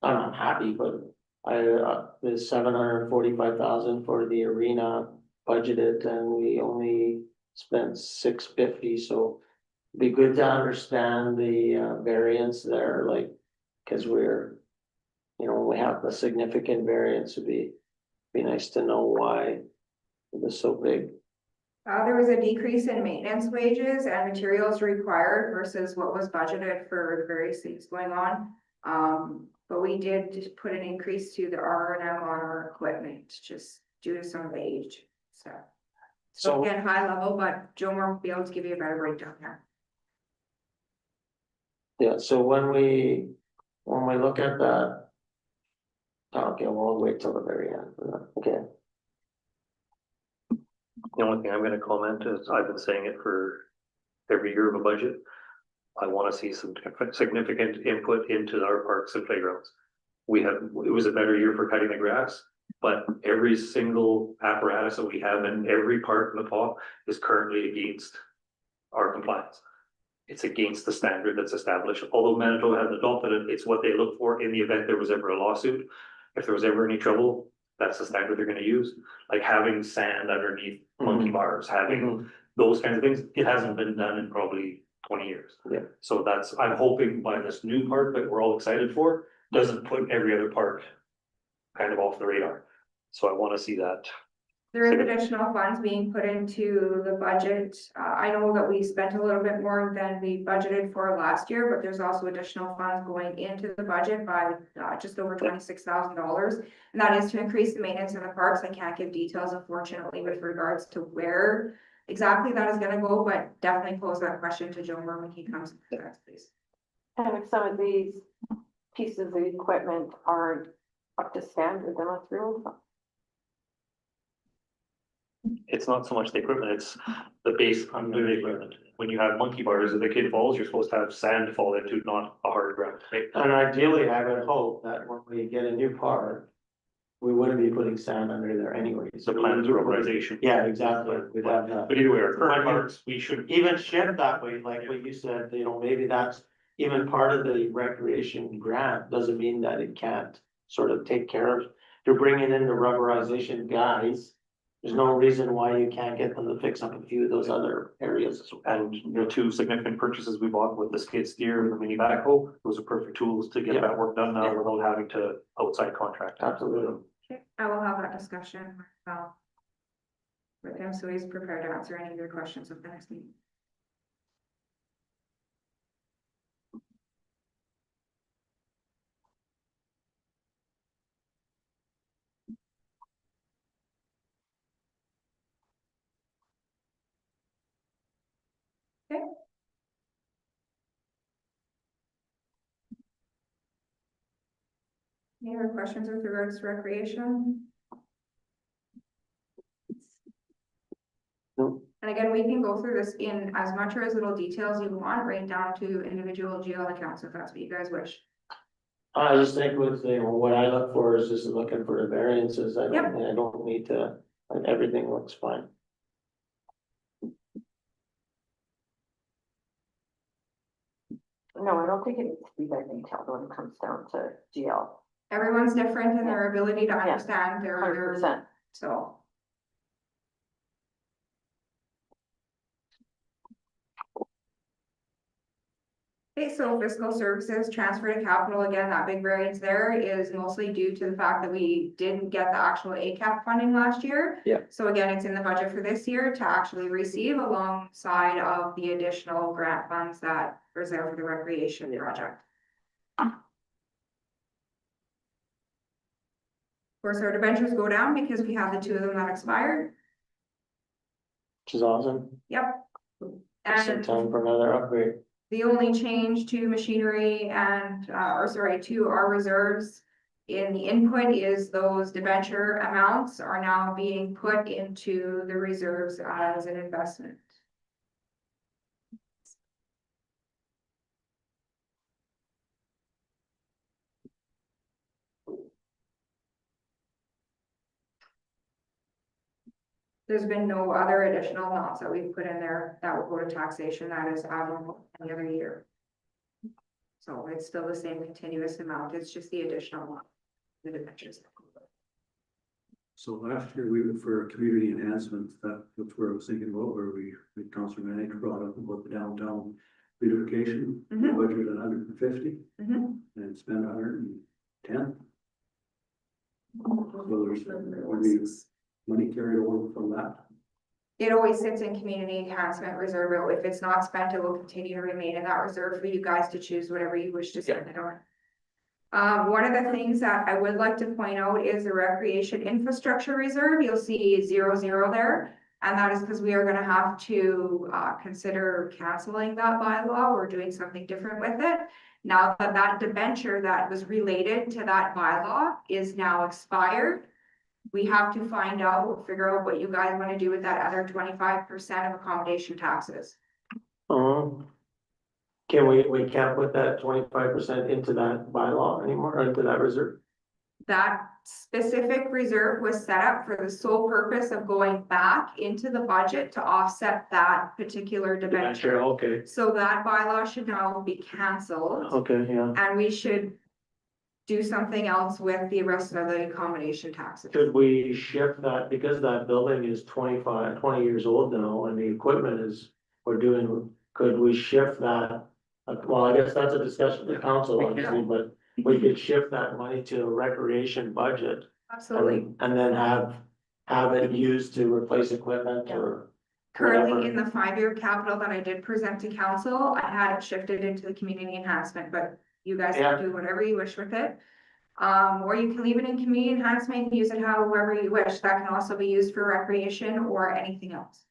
I'm not happy, but the 745,000 for the arena budgeted and we only spent 650, so. Be good to understand the variance there, like, cause we're. You know, we have a significant variance, it'd be nice to know why it was so big. There was a decrease in maintenance wages and materials required versus what was budgeted for the various things going on. But we did just put an increase to the R&M on our equipment, just due to some of the age, so. So So, again, high level, but Joe will be able to give you a better breakdown there. yeah, so when we look at that. Okay, we'll wait till the very end for that, okay. The only thing I'm gonna comment is, I've been saying it for every year of a budget. I wanna see some significant input into our parks and playgrounds. It was a better year for cutting the grass, but every single apparatus that we have in every park in the fall is currently against our compliance. It's against the standard that's established, although Manitoba has adopted it, it's what they look for in the event there was ever a lawsuit. If there was ever any trouble, that's the standard they're gonna use, like having sand underneath monkey bars, having those kinds of things. It hasn't been done in probably 20 years. Yeah. So I'm hoping by this new park that we're all excited for, doesn't put every other park kind of off the radar. So I wanna see that There is additional funds being put into the budget. I know that we spent a little bit more than we budgeted for last year, but there's also additional funds going into the budget by just over $26,000. And that is to increase the maintenance in the parks. I can't give details unfortunately with regards to where exactly that is gonna go, but definitely pose that question to Joe Moore when he comes to that, please. And if some of these pieces of equipment aren't up to standard, then let's remove them. It's not so much the equipment, it's the base under the equipment. When you have monkey bars, if the kid falls, you're supposed to have sand to fall into, not a hard ground, right? And ideally, I would hope that when we get a new park, we wouldn't be putting sand under there anyways. The plans for urbanization. Yeah, exactly. We'd have that. But either way, our current parks, we should, Even shift that way, like what you said, you know, maybe that's even part of the recreation grant, doesn't mean that it can't sort of take care of. You're bringing in the rubberization guys, there's no reason why you can't get them to fix up a few of those other areas as well. and the two significant purchases we bought with the skid steer and the mini backhoe, those are perfect tools to get Yeah. that work done now Yeah. without having to outside contract. Absolutely. Okay, I will have that discussion with him, so he's prepared to answer any of your questions at the next meeting. Okay. Any other questions with regards to recreation? No. And again, we can go through this in as much or as little detail as you want, right down to individual GL accounts, if that's what you guys wish. I just think with, you know, what I look for is just looking for the variances, I Yep. don't need to, like, everything looks fine. No, I don't think it needs to be that detailed when it comes down to GL. Everyone's different in their ability to understand Hundred their, percent. so. Okay, so fiscal services transfer to capital, again, that big variance there is mostly due to the fact that we didn't get the actual ACAP funding last year. Yeah. So again, it's in the budget for this year to actually receive alongside of the additional grant funds that was there for the recreation project. Of course, our debentures go down because we have the two of them that expired. Which is awesome, Yep. just in And time for another upgrade. the only change to machinery and, to our reserves in the input is those debenture amounts are now being put into the reserves as an investment. There's been no other additional amounts that we've put in there that will go to taxation. That is abnormal any other year. So it's still the same continuous amount. It's just the additional one. The debentures. So last year, we went for community enhancements, that's where I was thinking about, where Councilor Manager brought up about the downtown beautification. Mhm. Budget 150 Mhm. and spent 110. So there's, would be money carried over from that. It always sits in community enhancement reserve. If it's not spent, it will continue to remain in that reserve for you guys to choose whatever you wish to spend it on. One of the things that I would like to point out is the recreation infrastructure reserve. You'll see 0 there. And that is because we are gonna have to consider canceling that bylaw or doing something different with it. Now that that debenture that was related to that bylaw is now expired. We have to figure out what you guys wanna do with that other 25% of accommodation taxes. Can we can't put that 25% into that bylaw anymore, or into that reserve? That specific reserve was set up for the sole purpose of going back into the budget to offset that particular debenture. Okay, So that bylaw should now be canceled, okay, yeah. and we should do something else with the rest of the accommodation taxes. Could we shift that, because that building is 20 years old now, and the equipment is, could we shift that? Well, I guess that's a discussion with the council, obviously, but we could shift that money to a recreation budget. Absolutely. And then have have it used to replace equipment or? Currently, in whatever? the 5-year capital that I did present to council, I had it shifted into the community enhancement, but you guys Yeah. can do whatever you wish with it. Or you can leave it in community enhancement, use it however you wish. That can also be used for recreation or anything else.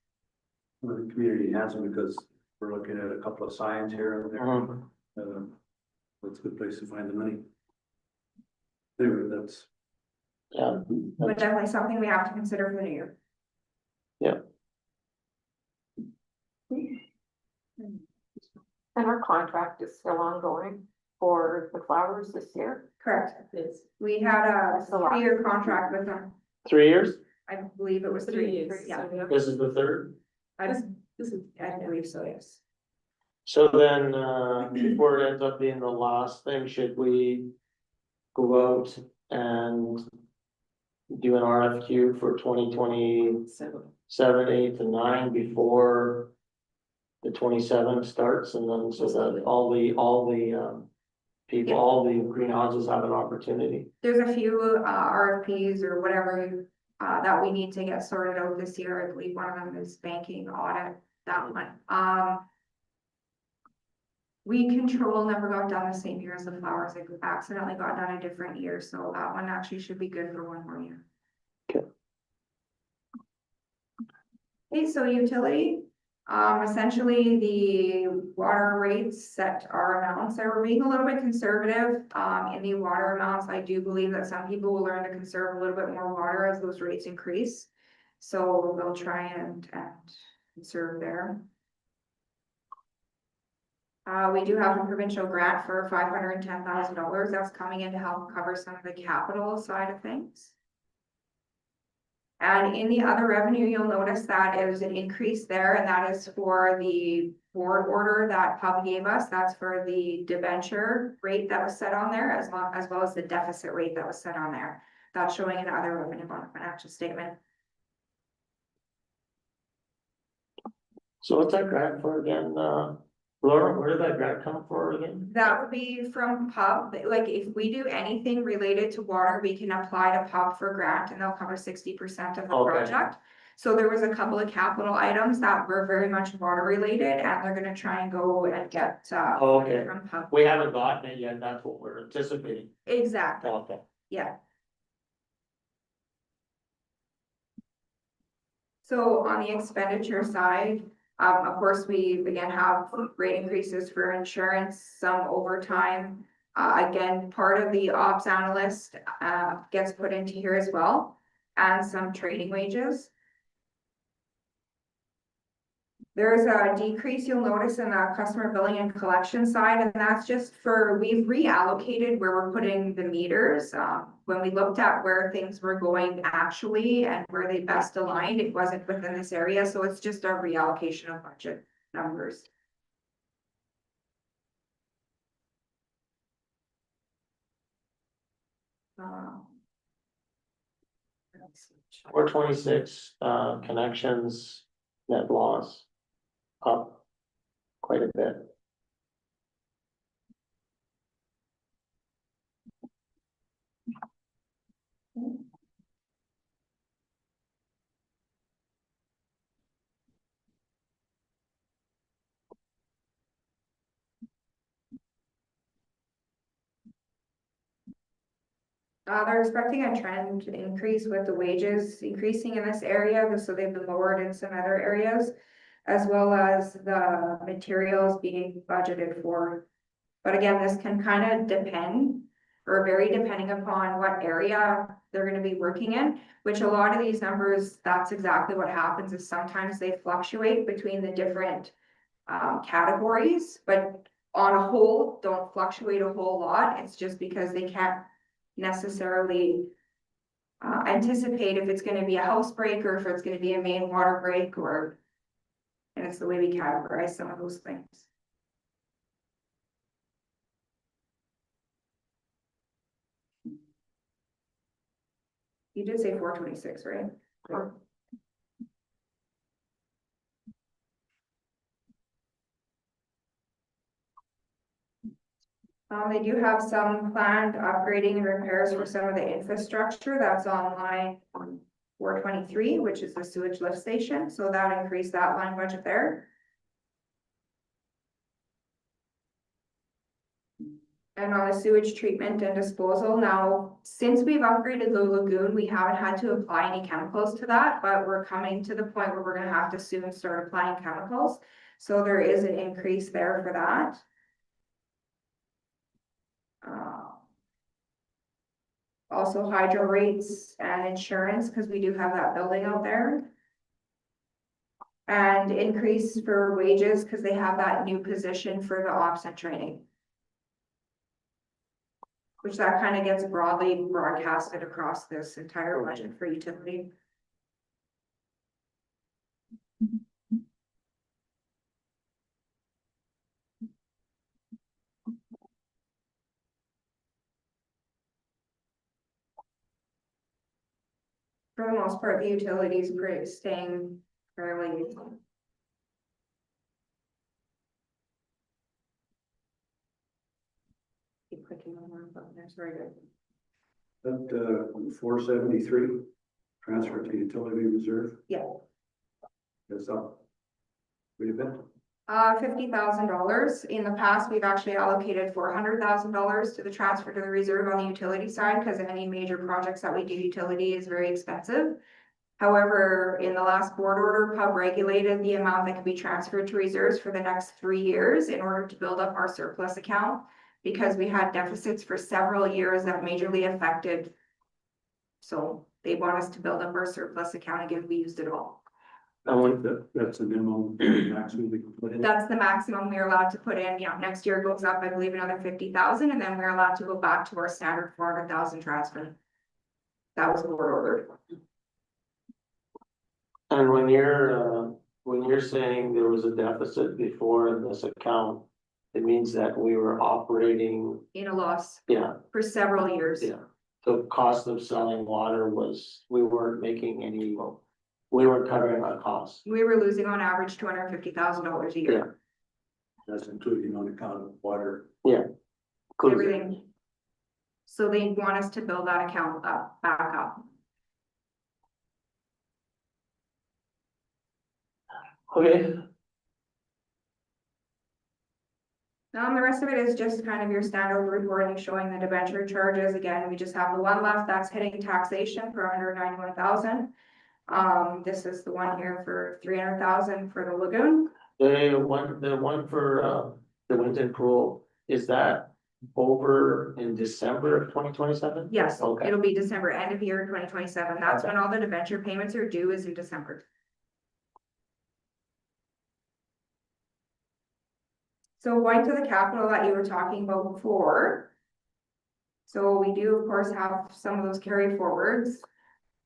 With community enhancement, because we're looking at a couple of signs here and there. Mhm. That's a good place to find the money. Anyway, that's, Yeah. But definitely something we have to consider for the new year. And our contract is still ongoing for the flowers this year. Correct. Yes, We had a That's a lot. 3-year contract with them. 3 years? I believe it was 3 3 years. Yeah, So we have- This is the third? I This is. believe so, yes. So then, before it ends up being the last thing, should we go out and do an RFQ for 2027, 8 and 9 before the 27 starts, and then so that all the people, Yeah. all the greenhouses have an opportunity? There's a few RFPs or whatever that we need to get sorted out this year. I believe one of them is banking audit, that one. Weed control never got done the same year as the flowers. It accidentally got done a different year, so that one actually should be good for 1 more year. Okay. Okay, so utility, essentially the water rates set our amounts. They were being a little bit conservative, in the water amounts. I do believe that some people will learn to conserve a little bit more water as those rates increase. So they'll try and conserve there. We do have a provincial grant for $510,000. That's coming in to help cover some of the capital side of things. And in the other revenue, you'll notice that there's an increase there, and that is for the board order that Pub gave us. That's for the debenture rate that was set on there, as well as the deficit rate that was set on there. That's showing in other revenue on the financial statement. So what's that grant for again, Laura, where did that grant come for again? That would be from Pub. Like if we do anything related to water, we can apply to Pub for grant and they'll cover 60% of the Okay. project. So there was a couple of capital items that were very much water related, and they're gonna try and go and get Okay. from Pub. We haven't gotten it yet, that's what we're anticipating. Exactly, Okay. yeah. So on the expenditure side, of course, we again have rate increases for insurance, some overtime. Again, part of the ops analyst gets put into here as well, and some training wages. There's a decrease you'll notice in the customer billing and collection side, and that's just for, we've reallocated where we're putting the meters. When we looked at where things were going actually and where they best aligned, it wasn't within this area, so it's just a reallocation of budget numbers. Let's see. 426, connections, net loss, up quite a bit. They're expecting a trend increase with the wages increasing in this area, so they've been lowered in some other areas, as well as the materials being budgeted for. But again, this can kind of depend, or vary depending upon what area they're gonna be working in, which a lot of these numbers, that's exactly what happens, is sometimes they fluctuate between the different categories, but on a whole, don't fluctuate a whole lot. It's just because they can't necessarily anticipate if it's gonna be a house break or if it's gonna be a main water break, or, and it's the way we categorize some of those things. You did say 426, right? They do have some planned upgrading and repairs for some of the infrastructure that's online. 423, which is the sewage lift station, so that increased that line budget there. And on the sewage treatment and disposal, now, since we've upgraded the lagoon, we haven't had to apply any chemicals to that, but we're coming to the point where we're gonna have to soon start applying chemicals. So there is an increase there for that. Also hydro rates and insurance, because we do have that building out there. And increase for wages, because they have that new position for the ops and training. Which that kind of gets broadly broadcasted across this entire budget for utility. For the most part, the utilities are staying fairly. Keep clicking on one button, that's very good. That, 473, transfer to utility reserve. Yeah. That's up. Wait a bit. $50,000. In the past, we've actually allocated $400,000 to the transfer to the reserve on the utility side, because any major projects that we do utility is very expensive. However, in the last board order, PUB regulated the amount that can be transferred to reserves for the next 3 years in order to build up our surplus account, because we had deficits for several years that majorly affected. So they want us to build up our surplus account again, we used it all. That's the minimum maximum we can put in. That's the maximum we're allowed to put in, next year goes up, I believe, another 50,000, and then we're allowed to go back to our standard 400,000 transfer. That was board ordered. And when you're saying there was a deficit before this account, it means that we were operating, In a loss yeah, for several years. yeah. The cost of selling water was, we weren't making any, we weren't covering our costs. We were losing on average $250,000 a year, That's including on account of water. everything. So they want us to build that account up, back up. Okay, The rest of it is just kind of your standard reporting showing the debenture charges. Again, we just have the one left that's hitting taxation for 191,000. This is the one here for 300,000 for the lagoon. the one for the Winton Pool, is that over in December of 2027? Yes, Okay. it'll be December, end of year 2027. That's Okay. when all the debenture payments are due, is in December. So going to the capital that you were talking about before. So we do, of course, have some of those carry forwards.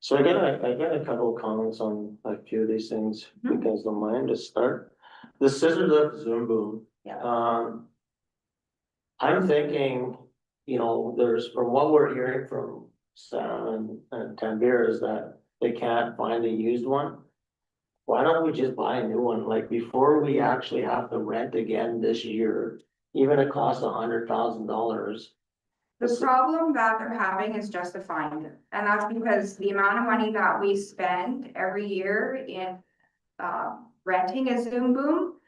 So I got a couple of comments on a few of these things, Mhm. because the mind to start. The scissor lift Zoom boom. Yeah. I'm thinking, there's, from what we're hearing from Sam and Tanvir, is that they can't find a used one. Why don't we just buy a new one, like before we actually have to rent again this year, even it costs $100,000. The problem that they're having is justifying it, and that's because the amount of money that we spend every year in renting a Zoom boom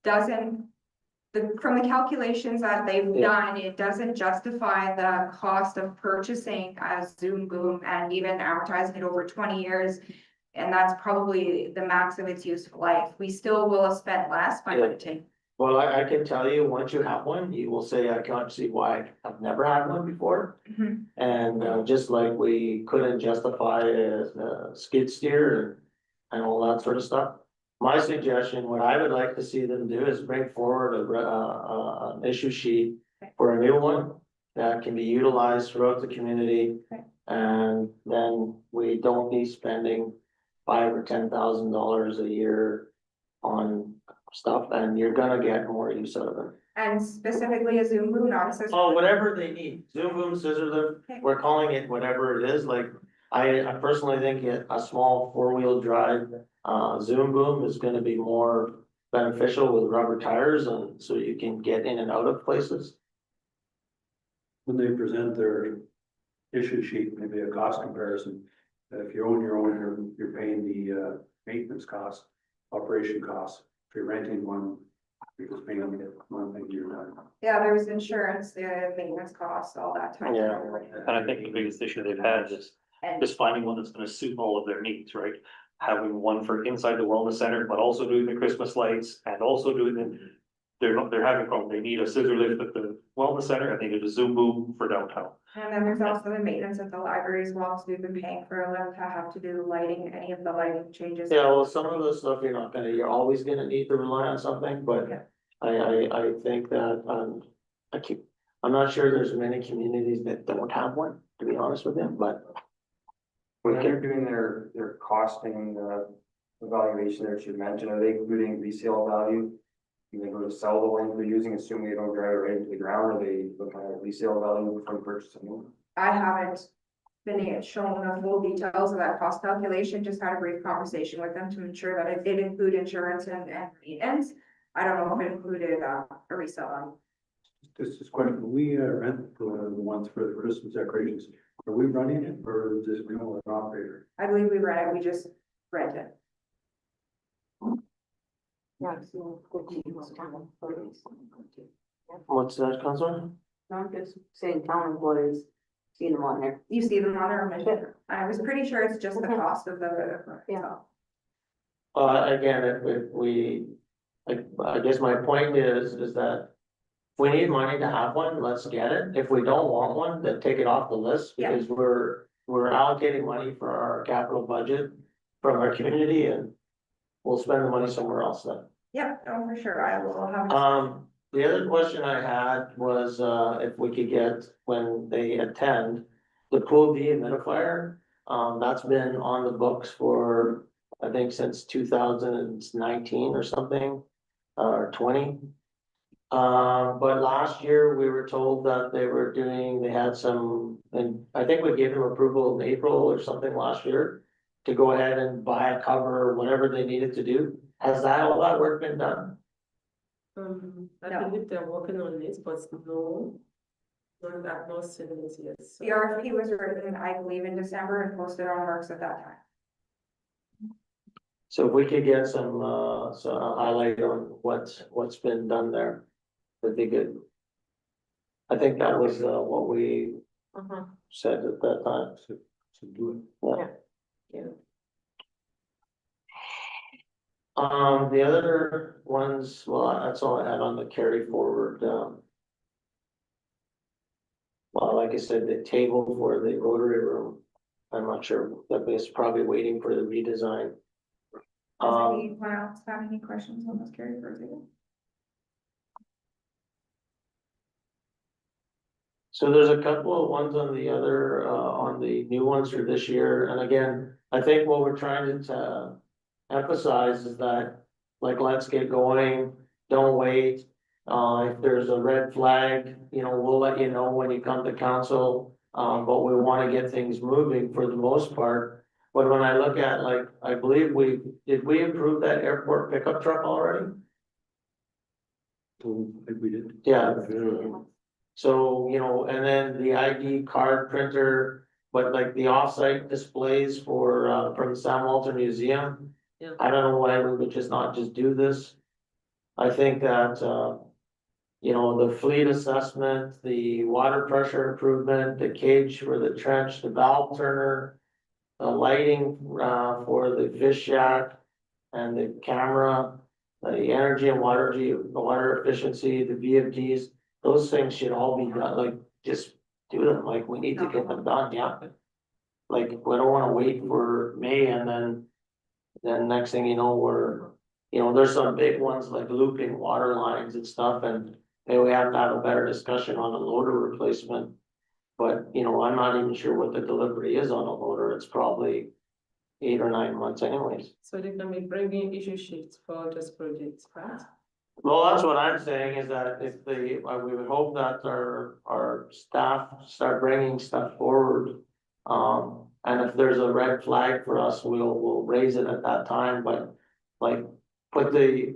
doesn't. From the calculations that they've done, it doesn't justify the cost of purchasing a Zoom boom and even amortizing it over 20 years. And that's probably the max of its useful life. We still will have spent less by Yeah. renting. Well, I can tell you, once you have one, you will say, I can't see why I've never had one before. Mhm. And just like we couldn't justify a skid steer and all that sort of stuff. My suggestion, what I would like to see them do is bring forward an issue sheet for a new one that can be utilized throughout the community. Okay. And then we don't be spending $5,000 or $10,000 a year on stuff, and you're gonna get more use out of it. And specifically a Zoom boom, not a system. Oh, whatever they need, Zoom boom, scissor lift, Okay. we're calling it whatever it is, like, I personally think a small four-wheel drive. Zoom boom is gonna be more beneficial with rubber tires, and so you can get in and out of places. When they present their issue sheet, maybe a cost comparison, If you own your own, you're paying the maintenance costs, operation costs. If you're renting one, you're just paying one thing you're done. Yeah, there's insurance, the maintenance costs, all that type of. Yeah. And I think the biggest issue they've had is And just finding one that's gonna suit all of their needs, right? Having one for inside the wellness center, but also doing the Christmas lights and also doing the. They're having problem, they need a scissor lift at the wellness center and they need a Zoom boom for downtown. and then there's also the maintenance at the library as well, so we've been paying for a lift to have to do the lighting, any of the lighting changes. Yeah, well, some of the stuff you're always gonna need to rely on something, but Yeah. I think that, I'm not sure there's many communities that don't have one, to be honest with you, but. When they're doing their costing, evaluation there, should mention, are they including resale value? When they go to sell the ones they're using, assuming they don't drive it right into the ground, are they looking at resale value from purchasing them? I haven't been shown the full details of that cost calculation, just had a brief conversation with them to ensure that it did include insurance and maintenance. I don't know if it included a resale value. This question, we rent the ones for the Christmas decorations. Are we running it or is this, we know, an operator? I believe we rent it, we just rent it. Yeah, so good to use town employees. What's that, Counselor? I'm just saying town employees, see them on there. You see them on their mission. I was pretty sure it's just the Mhm. cost of the. Yeah. Again, if we, I guess my point is that. If we need money to have one, let's get it. If we don't want one, then take it off the list, Yeah. because we're allocating money for our capital budget from our community and. We'll spend the money somewhere else then. Yep, oh, for sure, I will have. The other question I had was, if we could get, when they attend, the pool dehumidifier. That's been on the books for, I think, since 2019 or something, or 20. But last year we were told that they had some, and I think we gave them approval in April or something last year. To go ahead and buy a cover or whatever they needed to do. Has all that work been done? I No. believe they're working on this, but no, I've not seen it yet. So The RFP was written, I believe, in December and posted on Works at that time. So if we could get some highlight on what's been done there, that'd be good. I think that was, what we Mhm. said at that time. So do it. Yeah. Yeah. The other ones, well, that's all I had on the carry forward, well, like I said, the table for the rotary room, I'm not sure, that is probably waiting for the redesign. Does anyone else have any questions on this carry forward? So there's a couple of ones on the other, on the new ones for this year, and again, I think what we're trying to emphasize is that, like, let's get going, don't wait. If there's a red flag, we'll let you know when you come to council, but we wanna get things moving for the most part. But when I look at, like, I believe did we approve that airport pickup truck already? I think we did. Yeah. So, and then the ID card printer, but like the offsite displays for, from the Sam Walter Museum. Yeah. I don't know why we would just not just do this. I think that, the fleet assessment, the water pressure improvement, the cage for the trench, the valve turner. The lighting, for the fish shack and the camera, the energy and water efficiency, the VFDs. Those things should all be done, like, just do them, like, we need to get them done, yeah. Like, we don't wanna wait for May and then next thing you know, there's some big ones like looping water lines and stuff, and maybe we have to have a better discussion on a loader replacement. But, I'm not even sure what the delivery is on a loader, it's probably 8 or 9 months anyways. So they can be bringing issue sheets for this project, right? Well, that's what I'm saying, is that if we would hope that our staff start bringing stuff forward. And if there's a red flag for us, we'll raise it at that time, but like, put the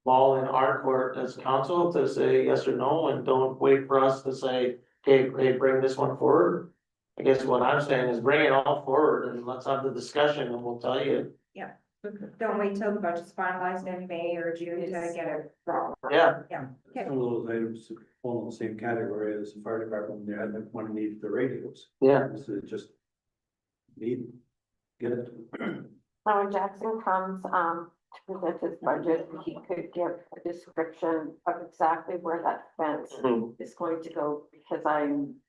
ball in our court as council to say yes or no, and don't wait for us to say, okay, bring this one forward. I guess what I'm saying is bring it all forward and let's have the discussion and we'll tell you. Don't wait till the budget's finalized in May or June to Yes. get it wrong. Yeah, Yeah, okay. Some of those items fall in the same category as the fire department, they had that one need the radios. yeah. This is just need, get it. Now, when Jackson comes, to present his budget, he could give a description of exactly where that fence Mhm. is going to go, because I'm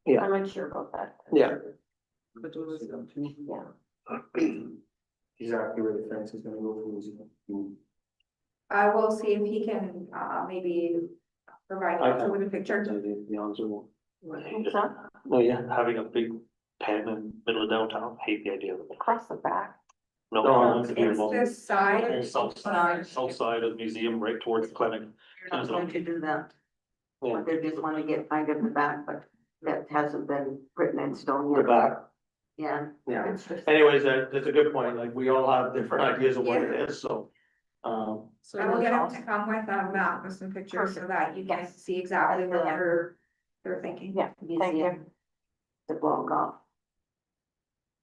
Yeah. unsure about that. Yeah. But it was, Yeah. Exactly where the fence is gonna go for Lucy. I will see if he can, maybe provide us with a picture. So, Oh, yeah, having a big pen in the middle of downtown, hate the idea of it. across the back. No, No, it's It's this side, south side of the museum, right towards the clinic. You're not going to do that. Yeah. They just want to get kind of the back, but that hasn't been written in stone the yet. back. Yeah. Yeah. It's just- Anyways, that's a good point. Like, we all have different ideas of what it is, so. so I will get him also- to come with a map with some pictures so that you can see exactly what they're thinking. Yeah, thank you. To block off.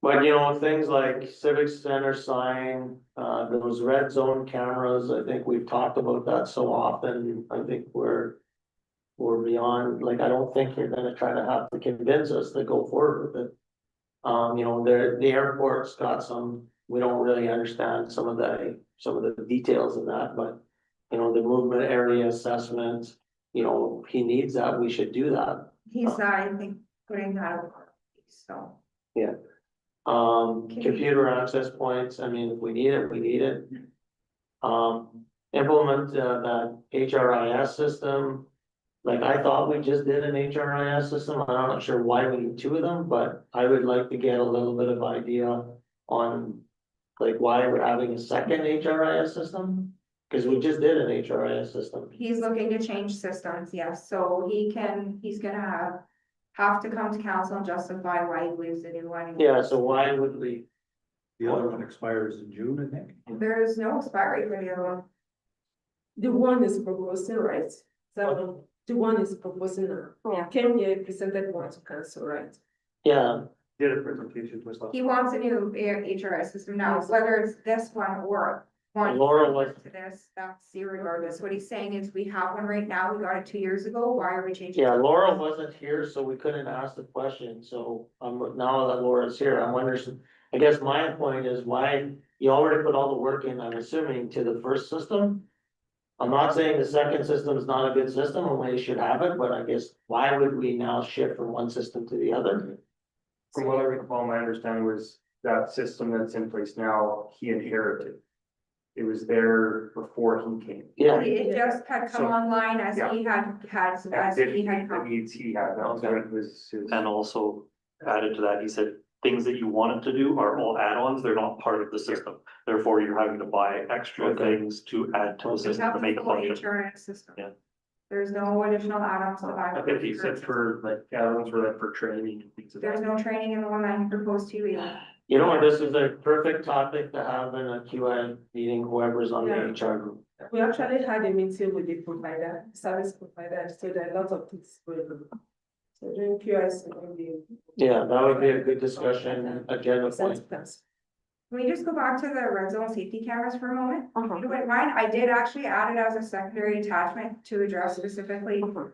But you know, things like civic center sign, those red zone cameras, I think we've talked about that so often. I think we're beyond, like, I don't think you're gonna try to have to convince us to go forward with it. You know, the airport's got some, we don't really understand some of the details of that, but. You know, the movement area assessment, you know, he needs that, we should do that. He's, I think, putting that over, so. Computer access points, I mean, if we need it, we need it. Implement, that HRIS system. Like, I thought we just did an HRIS system, I'm not sure why we need two of them, but I would like to get a little bit of idea on. Like, why we're having a second HRIS system, cause we just did an HRIS system. He's looking to change systems, yes, so he's gonna have to come to council and justify why he believes the new one. Yeah, so why would we, The other one expires in June, I think. There is no expiry for the other one. The one is proposing, right? So the one is proposing now. Yeah. Came here, presented one to council, right? yeah, Did a presentation to myself. He wants a new HRS system now, whether it's this one or one. Laura was- To this, that's irregardless. What he's saying is we have one right now. We got it 2 years ago. Why are we changing? yeah, it? Laura wasn't here, so we couldn't ask the question, so, now that Laura's here, I'm wondering. I guess my point is why, you already put all the work in, I'm assuming, to the first system. I'm not saying the second system is not a good system, and we should have it, but I guess why would we now shift from one system to the other? From what I recall, my understanding was that system that's in place now, he inherited. It was there before he came. Yeah, It just had come So- online as Yeah. he had, as And did he he, had the come. needs he had, that was what it was his. And also added to that, he said, things that you wanted to do are all add-ons, they're not part of the system. Therefore, you're having to buy extra Okay. things to add to the We system have to the make it full function. HRS system. Yeah. There's no additional add-ons to buy. I think he said for like, add-ons were like for training and things of There's that. no training in the one that he proposed to you either. you know, this is a perfect topic to have in a QA meeting, whoever's on the Yeah. HR group. We actually had a meeting with the provider, service provider, so there are a lot of things going on. So during QS, maybe. Yeah, that would be a good discussion, agenda point. Can we just go back to the red zone safety cameras for a moment? Mhm. If you wouldn't mind, I did actually add it as a secondary attachment to address specifically. Mhm.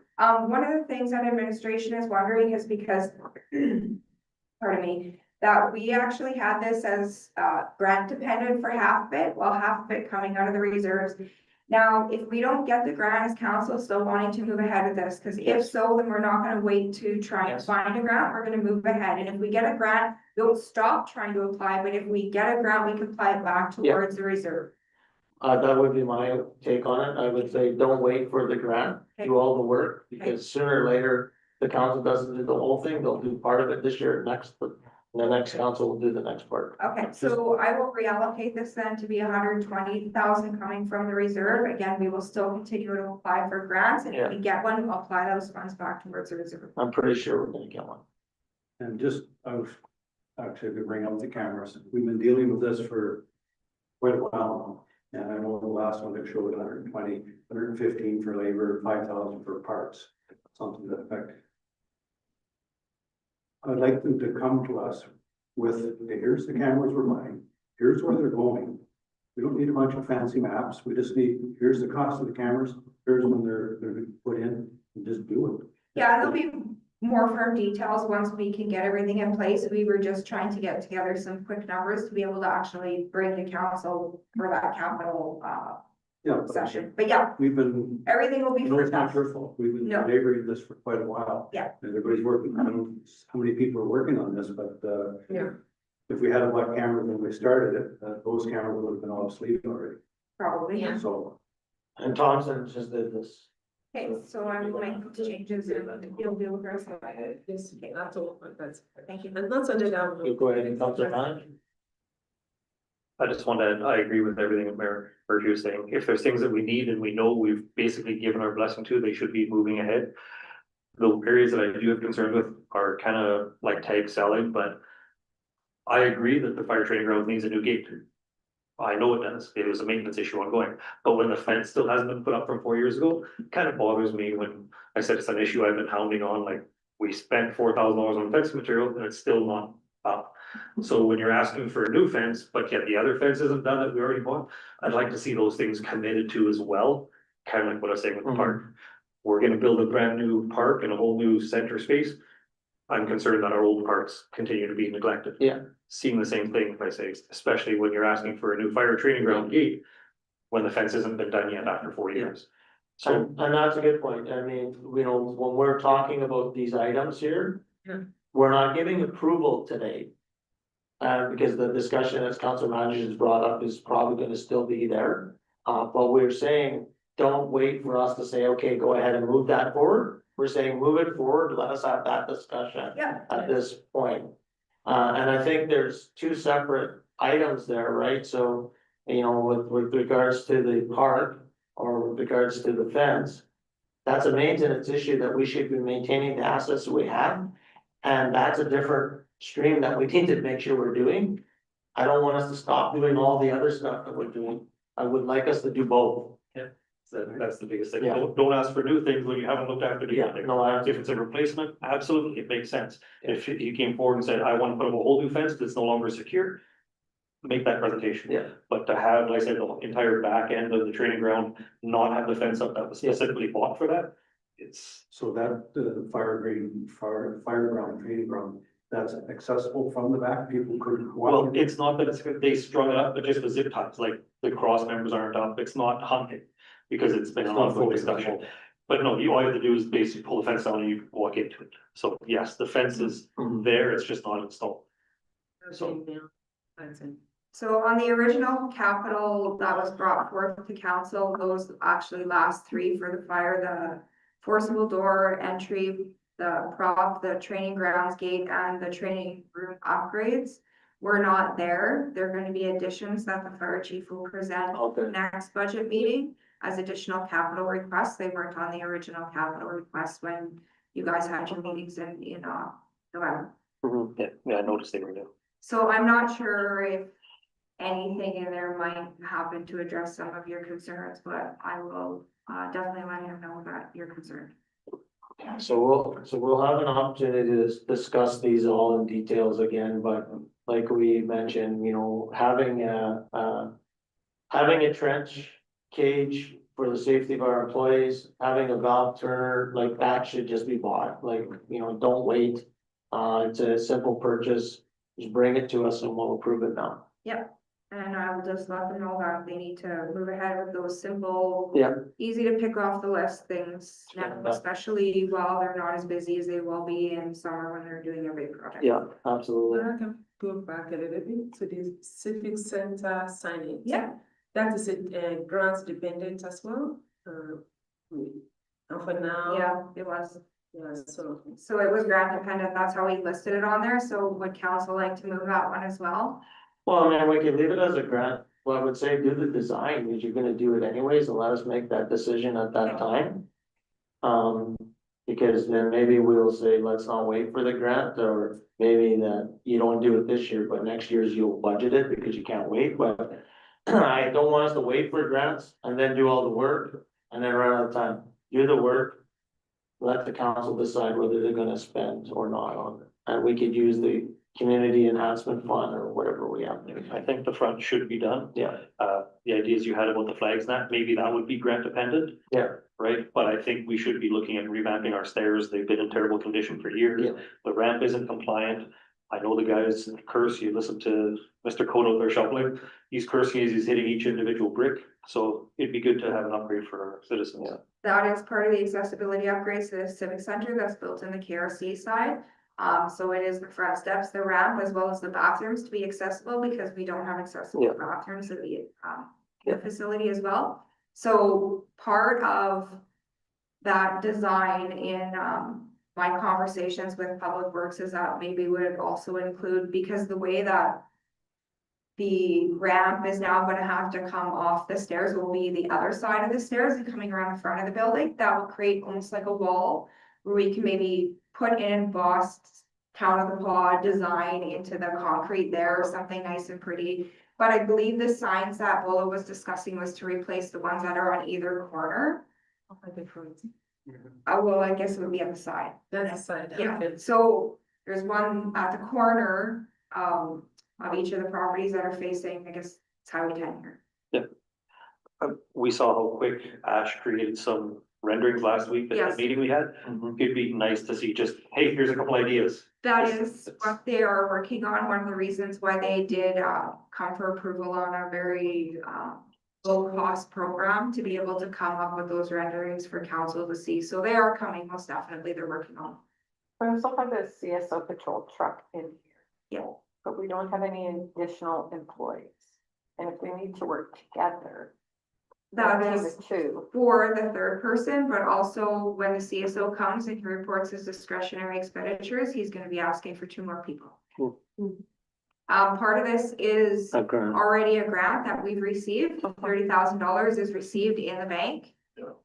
One of the things that administration is wondering is because, pardon me, that we actually had this as, grant dependent for half of it, while half of it coming out of the reserves. Now, if we don't get the grant, is council still wanting to move ahead with this? Cause if Yes. so, then we're not gonna wait to try and Yes. find a grant, we're gonna move ahead. And if we get a grant, we'll stop trying to apply, but if we get a grant, we can apply it back Yeah. towards the reserve. That would be my take on it. I would say, don't wait for the grant, do all the work, because sooner or later, the council doesn't do the whole thing, they'll do part of it this year, next, but the next council will do the next part. Okay, so I will reallocate this then to be 120,000 coming from the reserve. Again, we will still continue to apply for grants, and if we get one, we'll apply those funds back towards the reserve. I'm pretty sure we're gonna get one. And just, I was actually to bring up the cameras, we've been dealing with this for quite a while. now. And I know the last one that showed 120, 115 for labor, 5,000 for parts, something to that effect. I'd like them to come to us with, okay, here's the cameras we're buying, here's where they're going. We don't need a bunch of fancy maps, we just need, here's the cost of the cameras, here's when they're put in, and just do it. Yeah, there'll be more firm details once we can get everything in place. We were just trying to get together some quick numbers to be able to actually bring to council for that capital, Yeah. session. But yeah, We've been, everything will be. no, it's not first. your fault, we've been No. laboring this for quite a while. Yeah. And everybody's working, I don't know how many people are working on this, but, Yeah. if we had a bought cameras when we started it, those cameras would have been obsolete already, Probably. Yeah. so. And Thompson just did this. Okay, so I will make the changes and you'll be able to. Yes, that's all, that's, Thank you. and not under that. You go ahead and Councillor Khan. I just want to, I agree with everything that Mayor Murphy was saying. If there's things that we need and we know we've basically given our blessing to, they should be moving ahead. The areas that I do have concerns with are kind of like tag selling, but I agree that the fire training ground needs a new gate. I know it does. It was a maintenance issue ongoing, but when the fence still hasn't been put up from 4 years ago, it kind of bothers me when I said it's an issue I've been hounding on, like we spent $4,000 on fence material and it's still not up. So when you're asking for a new fence, but yet the other fence isn't done that we already bought, I'd like to see those things committed to as well. Kind of like what I was saying with the park. We're gonna build a brand new park and a whole new center space. I'm concerned that our old parks continue to be neglected. Yeah. Seeing the same thing, if I say, especially when you're asking for a new fire training ground gate. When the fence hasn't been done yet after 4 years. So, And that's a good point. I mean, you know, when we're talking about these items here. Yeah. We're not giving approval today. Because the discussion as council manager has brought up is probably gonna still be there. But we're saying, don't wait for us to say, okay, go ahead and move that forward. We're saying, move it forward, let us have that discussion Yeah, at this point. And I think there's two separate items there, right? So, you know, with regards to the park or with regards to the fence. That's a maintenance issue that we should be maintaining the assets that we have. And that's a different stream that we need to make sure we're doing. I don't want us to stop doing all the other stuff that we're doing. I would like us to do both. that's the biggest thing. Yeah. Don't ask for new things when you haven't looked after the Yeah, other things. no, I, If it's a replacement, absolutely, it makes sense. If you came forward and said, I want to put up a whole new fence that's no longer secure. Make that presentation. yeah, But to have, like I said, the entire back end of the training ground, not have the fence up that was specifically bought for that. It's, So that, fire ground, training ground, that's accessible from the back, people could. well, it's not that it's, they strung it up, but just the zip ties, like the cross members aren't up, it's not hunting. Because it's been an It's not ongoing fully discussion. visible. But no, all you have to do is basically pull the fence down and you walk into it. So yes, the fence is Mhm. there, it's just not installed. so on the original capital that was brought forth to council, those actually last three for the fire, the forcible door entry, the prop, the training grounds gate, and the training room upgrades were not there. They're gonna be additions that the fire chief will present okay. next budget meeting as additional capital requests. They weren't on the original capital request when you guys had your meetings in November. Yeah, I noticed they were new. So I'm not sure if anything in there might happen to address some of your concerns, but I will definitely let him know that you're concerned. So we'll have an opportunity to discuss these all in details again, but like we mentioned, you know, having a trench cage for the safety of our employees, having a valve turner, like that should just be bought, like, you know, don't wait. It's a simple purchase, just bring it to us and we'll approve it now. And I will just let them know that they need to move ahead with those simple, Yeah. easy to pick off the list things now, especially while they're not as busy as they will be in summer when they're doing their big project. Yeah, absolutely. I can go back a little bit to the civic center signage. Yeah. That is a grant dependent as well. And for now. Yeah, it was. Yeah, so. So it was grant dependent. That's how we listed it on there. So would council like to move that one as well? Well, I mean, we could leave it as a grant, well, I would say do the design, because you're gonna do it anyways, and let us make that decision at that time. Because then maybe we'll say, let's not wait for the grant, or maybe that you don't do it this year, but next year's you'll budget it because you can't wait, but. I don't want us to wait for grants and then do all the work and then run out of time. Do the work. Let the council decide whether they're gonna spend or not on it And we could use the community enhancement fund or whatever we have. I think the front should be done. Yeah. The ideas you had about the flags, and that, maybe that would be grant dependent. Yeah. Right, but I think we should be looking at revamping our stairs, they've been in terrible condition for years. Yeah. The ramp isn't compliant. I know the guys curse, you listen to Mr. Code out there shoveling, he's cursing as he's hitting each individual brick. So it'd be good to have an upgrade for our citizens. Yeah. That is part of the accessibility upgrades to the civic center that's built in the KRC side. So it is the front steps, the ramp, as well as the bathrooms to be accessible, because we don't have accessible Yeah. bathrooms at the Yeah. facility as well. So part of that design in my conversations with Public Works is that maybe would also include, because the way that the ramp is now gonna have to come off the stairs will be the other side of the stairs and coming around the front of the building. That will create almost like a wall where we can maybe put in embossed town of the pod design into the concrete there, or something nice and pretty. But I believe the signs that Bola was discussing was to replace the ones that are on either corner. Well, I guess it would be on the side. That's the side. Yeah, Okay. so there's one at the corner, of each of the properties that are facing, I guess, it's Highway 10 here. We saw how quick Ash created some renderings last week at Yes. the meeting we had. It'd be nice to see just, hey, here's a couple ideas. That is what they are working on. One of the reasons why they did, come for approval on a very, low cost program to be able to come up with those renderings for council to see. So they are coming, most definitely, they're working on. We also have the CSO patrol truck in here. Yeah. But we don't have any additional employees. And if we need to work together. That between is the two. for the third person, but also when the CSO comes and he reports his discretionary expenditures, he's gonna be asking for 2 more people. Part of this is Okay. already a grant that we've received, $30,000 is received in the bank. So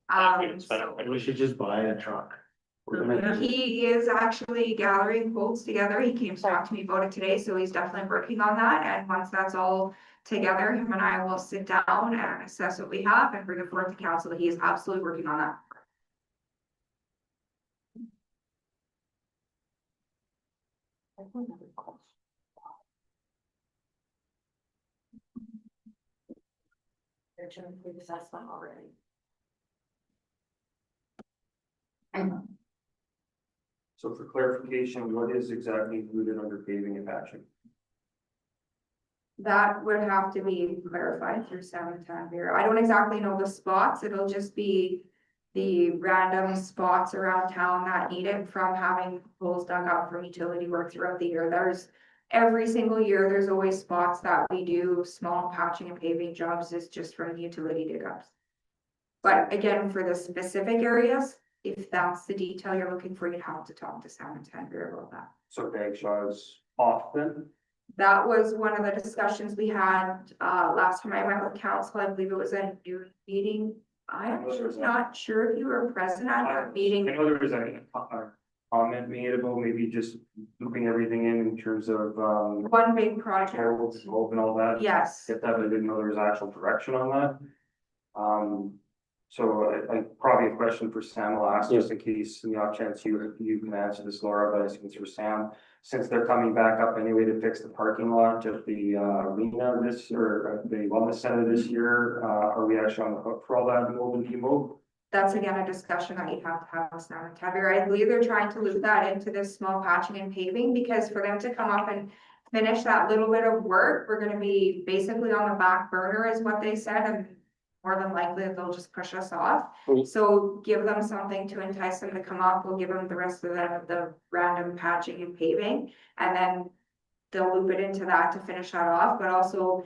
We should just buy a truck. We're gonna- he is actually gathering quotes together, he came to talk to me about it today, so he's definitely working on that, and once that's all together, him and I will sit down and assess what we have and bring it forward to council, he is absolutely working on that. I have another question. Richard, we discussed that already. So for clarification, what is exactly included under paving and patching? That would have to be clarified through Sam Tanvir. I don't exactly know the spots, it'll just be the random spots around town that need it from having holes dug out from utility work throughout the year. There's every single year, there's always spots that we do small patching and paving jobs is just from the utility dig ups. But again, for the specific areas, if that's the detail you're looking for, you'd have to talk to Sam Tanvir about that. So Bagshaw's off then? That was one of the discussions we had, last time I went with council, I believe it was a new meeting. I'm not sure if you were present at that I meeting. know there was a comment made about maybe just looping everything in terms of, One big project, tolls, hope and all that. yes, Get that, but I didn't know there was actual direction on that. So I probably a question for Sam will ask, just in case, in the off chance you can answer this, Laura, but I think it's for Sam. Since they're coming back up anyway to fix the parking lot at the arena this, or the wellness center this year, are we actually on the hook for all that mold and demold? that's again a discussion that you have to have with Sam and Tabby. I believe they're trying to loop that into this small patching and paving, because for them to come up and finish that little bit of work, we're gonna be basically on the back burner is what they said, and more than likely they'll just push us off. Mm. So give them something to entice them to come up, we'll give them the rest of the random patching and paving, and then they'll loop it into that to finish that off, but also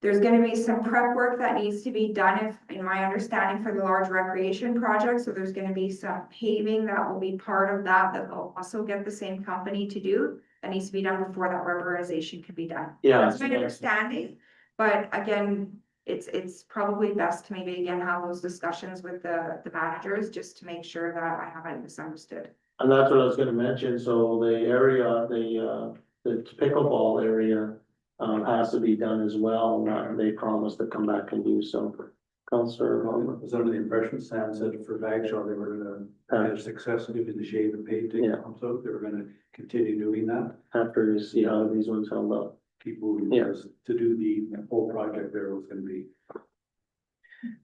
there's gonna be some prep work that needs to be done, if, in my understanding, for the large recreation project, so there's gonna be some paving that will be part of that, that they'll also get the same company to do. That needs to be done before that rubberization can be done. Yeah. That's my understanding, but again, it's probably best to maybe again have those discussions with the managers, just to make sure that I haven't misunderstood. And that's what I was gonna mention, so the area, the pickleball area. Has to be done as well, and they promised to come back and do so. Counselor, I was under the impression Sam said for Bagshaw, they were gonna have success doing the shave and painting. Yeah. So they were gonna continue doing that, after you see how these ones held up. keep moving, Yeah. because to do the whole project there was gonna be.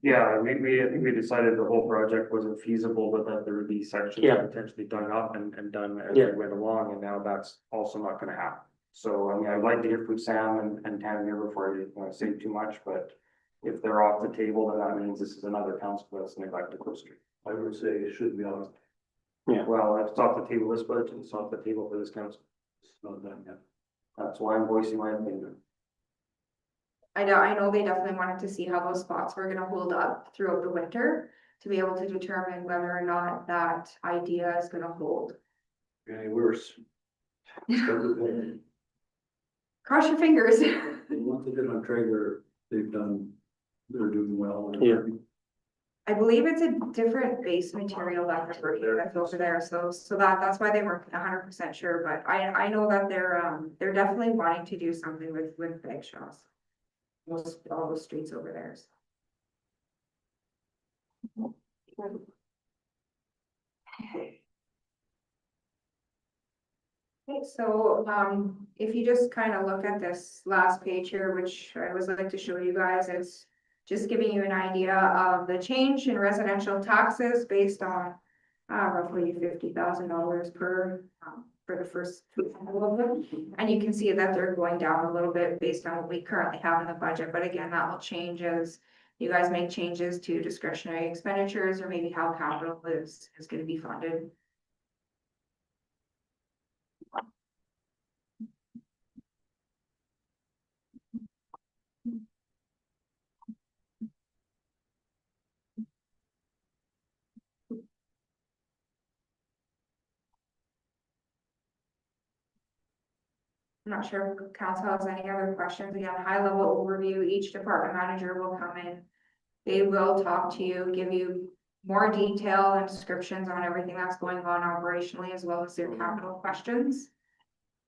Yeah, I think we decided the whole project wasn't feasible, but that there would be sections Yeah. potentially done up and done as Yeah. we went along, and now that's also not gonna happen. So, I mean, I'd like to hear from Sam and Tam here before I say too much, but if they're off the table, then that means this is another council that's neglected Coast Street. I would say it should be on, Well, if it's off the table this budget, it's off the table for this council. it's not done yet. That's why I'm voicing my opinion. I know they definitely wanted to see how those spots were gonna hold up throughout the winter to be able to determine whether or not that idea is gonna hold. Any worse? They Cross your fingers. want to get on Traeger, they're doing well. Yeah. I believe it's a different base material that they're working with over there, so that's why they weren't 100% sure, but I know that they're definitely wanting to do something with Bagshaw's. All those streets over there. Okay, so, if you just kind of look at this last page here, which I always like to show you guys, it's just giving you an idea of the change in residential taxes based on roughly $50,000 per, for the first couple of them. And you can see that they're going down a little bit based on what we currently have in the budget, but again, that will change as you guys make changes to discretionary expenditures or maybe how capital is going to be funded. I'm not sure if council has any other questions. Again, high level overview, each department manager will come in. They will talk to you, give you more detail and descriptions on everything that's going on operationally as well as their capital questions.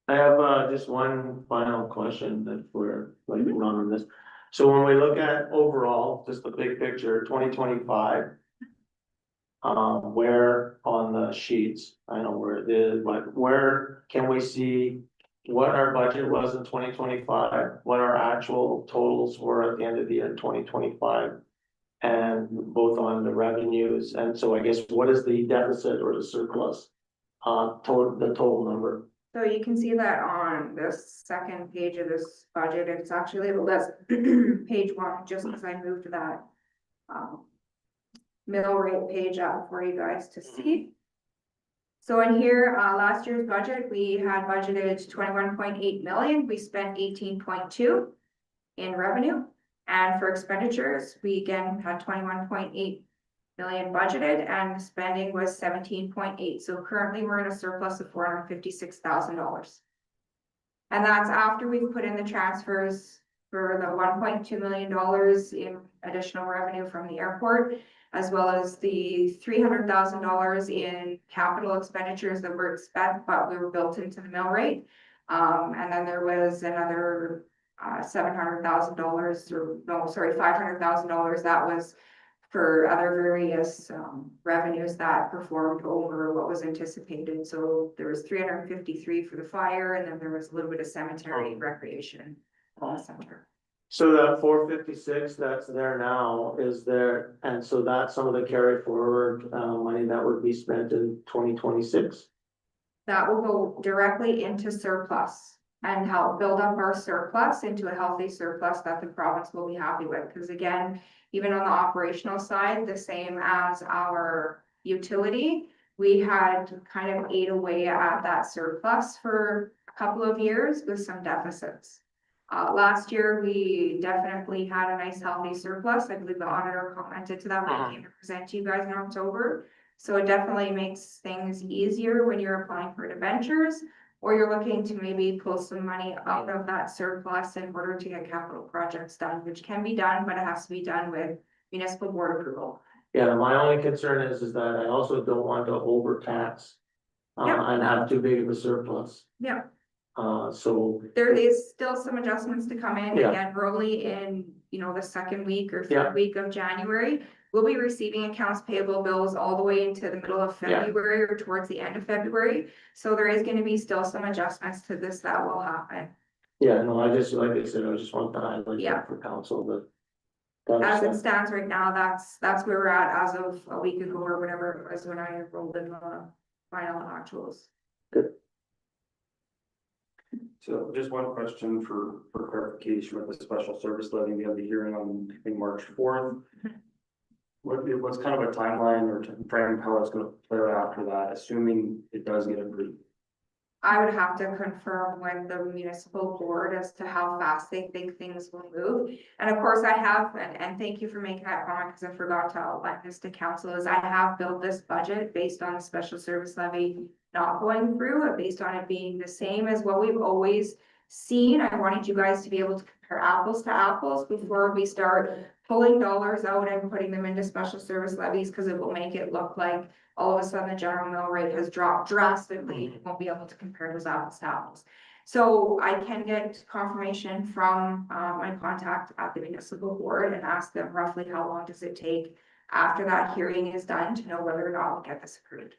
I have just one final question that we're waiting on this. So when we look at overall, just the big picture, 2025. Where on the sheets, I know where it is, but where can we see what our budget was in 2025, what our actual totals were at the end of the year in 2025? And both on the revenues, and so I guess what is the deficit or the surplus? The total number. So you can see that on the second page of this budget, it's actually the less page one, just as I moved that middle rate page up for you guys to see. So in here, last year's budget, we had budgeted 21.8 million. We spent 18.2 in revenue. And for expenditures, we again had 21.8 million budgeted and spending was 17.8. So currently we're in a surplus of $456,000. And that's after we've put in the transfers for the $1.2 million in additional revenue from the airport, as well as the $300,000 in capital expenditures that were expensed, but we were built into the mill rate. And then there was another $700,000 or no, sorry, $500,000 that was for other various revenues that performed over what was anticipated. So there was 353 for the fire, and then there was a little bit of cemetery recreation center. So that 456 that's there now is there, and so that's some of the carry forward money that would be spent in 2026. That will go directly into surplus and help build up our surplus into a healthy surplus that the province will be happy with. Because again, even on the operational side, the same as our utility, we had kind of ate away at that surplus for a couple of years with some deficits. Last year, we definitely had a nice healthy surplus. I believe the auditor commented to that when I came to present to you guys in October. So it definitely makes things easier when you're applying for debentures or you're looking to maybe pull some money out of that surplus in order to get capital projects done, which can be done, but it has to be done with municipal board approval. Yeah, my only concern is that I also don't want to overtax and have too big of a surplus. Yeah. So There is still some adjustments to come in. Yeah. Again, we're only in the second week or Yeah. third week of January. We'll be receiving accounts payable bills all the way into the middle of Yeah. February or towards the end of February. So there is gonna be still some adjustments to this that will happen. Yeah, no, I just, like I said, I just want to highlight Yeah. that for council that. As it That's, stands right now, that's where we're at as of a week ago or whatever it was when I rolled in the final actuals. So just one question for clarification with the special service levy, we have the hearing on, I think, March 4th. What's kind of a timeline or frame how it's gonna play out after that, assuming it does get approved? I would have to confirm with the municipal board as to how fast they think things will move. And of course, I have, and thank you for making that comment, because I forgot to outline this to council, is I have built this budget based on the special service levy not going through, and based on it being the same as what we've always seen. I wanted you guys to be able to compare apples to apples before we start pulling dollars out and putting them into special service levies, because it will make it look like all of a sudden the general mill rate has dropped drastically. You won't be able to compare those apples to apples. So I can get confirmation from my contact at the municipal board and ask them roughly how long does it take after that hearing is done to know whether or not we'll get this approved.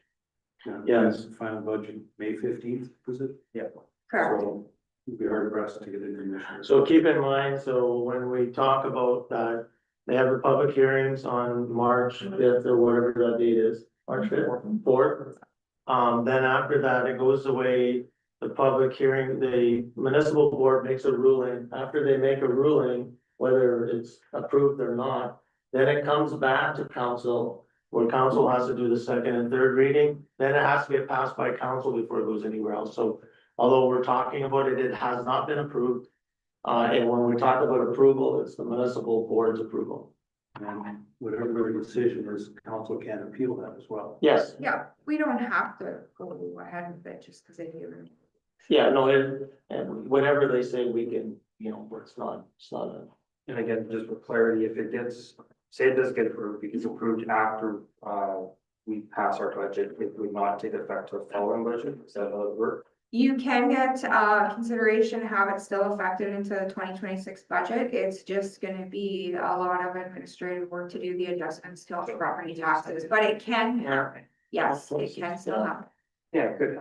Yes. Final budget, May 15th, was it? Yeah. Correct. So we'd be hard pressed to get it in this year. so keep in mind, so when we talk about that, they have the public hearings on March 5th or whatever that date is, March 5th, 4th. Then after that, it goes away, the public hearing, the municipal board makes a ruling. After they make a ruling, whether it's approved or not, then it comes back to council, where council has to do the second and third reading. Then it has to get passed by council before it goes anywhere else. So although we're talking about it, it has not been approved. And when we talk about approval, it's the municipal board's approval. And whatever their decision is, council can appeal that as well. Yes, Yeah, we don't have to go ahead with it just because they do. yeah, no, and whatever they say, we can, it's not a. And again, just for clarity, if it gets, say it does get approved, it gets approved after, we pass our budget, it would not take effect to a following budget, is that how it works? You can get consideration, have it still affected into the 2026 budget. It's just gonna be a lot of administrative work to do the adjustments to all the property taxes, but it can happen. Yes, it can still happen. Yeah, good.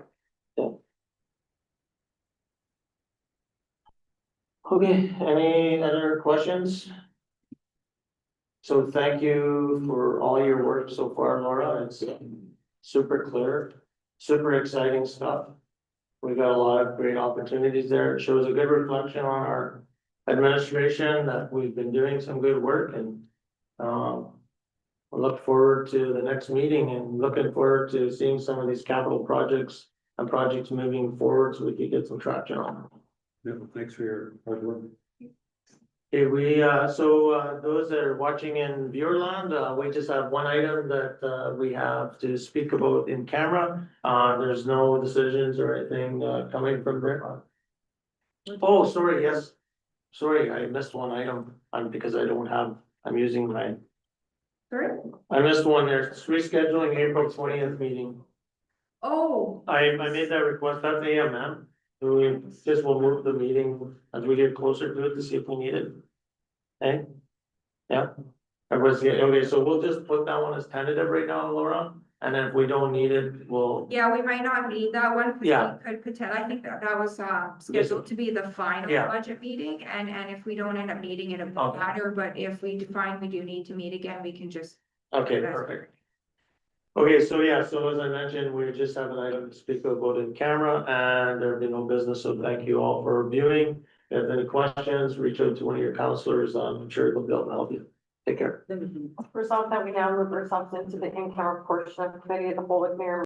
Okay, any other questions? So thank you for all your work so far, Laura. It's super clear, super exciting stuff. We got a lot of great opportunities there. It shows a good reflection on our administration that we've been doing some good work, and I look forward to the next meeting and looking forward to seeing some of these capital projects and projects moving forward so we can get some traction on. Yeah, thanks for your hard work. Okay, those that are watching in Viewerland, we just have one item that we have to speak about in camera. There's no decisions or anything coming from there. Oh, sorry, yes. Sorry, I missed one item, because I'm using my, Sorry? I missed one there. It's rescheduling April 20th meeting. Oh, I made that request, that's AMM. We just will move the meeting as we get closer to it to see if we need it. Okay? Yeah. Okay, so we'll just put that one as tentative right now, Laura, and then if we don't need it, we'll. yeah, we might not need that one. 'Cause Yeah. we could potentially, I think that was scheduled to be the final Yeah. budget meeting, and if we don't end up needing it, it won't Okay. matter, but if we find we do need to meet again, we can just. Okay, perfect. Okay, so yeah, so as I mentioned, we just have an item to speak about in camera, and there'll be no business, so thank you all for viewing. If you have any questions, reach out to one of your counselors, I'm sure they'll be able to help you. Take care. Resolve that we now move ourselves into the in-camera portion of committee of the whole with Mayor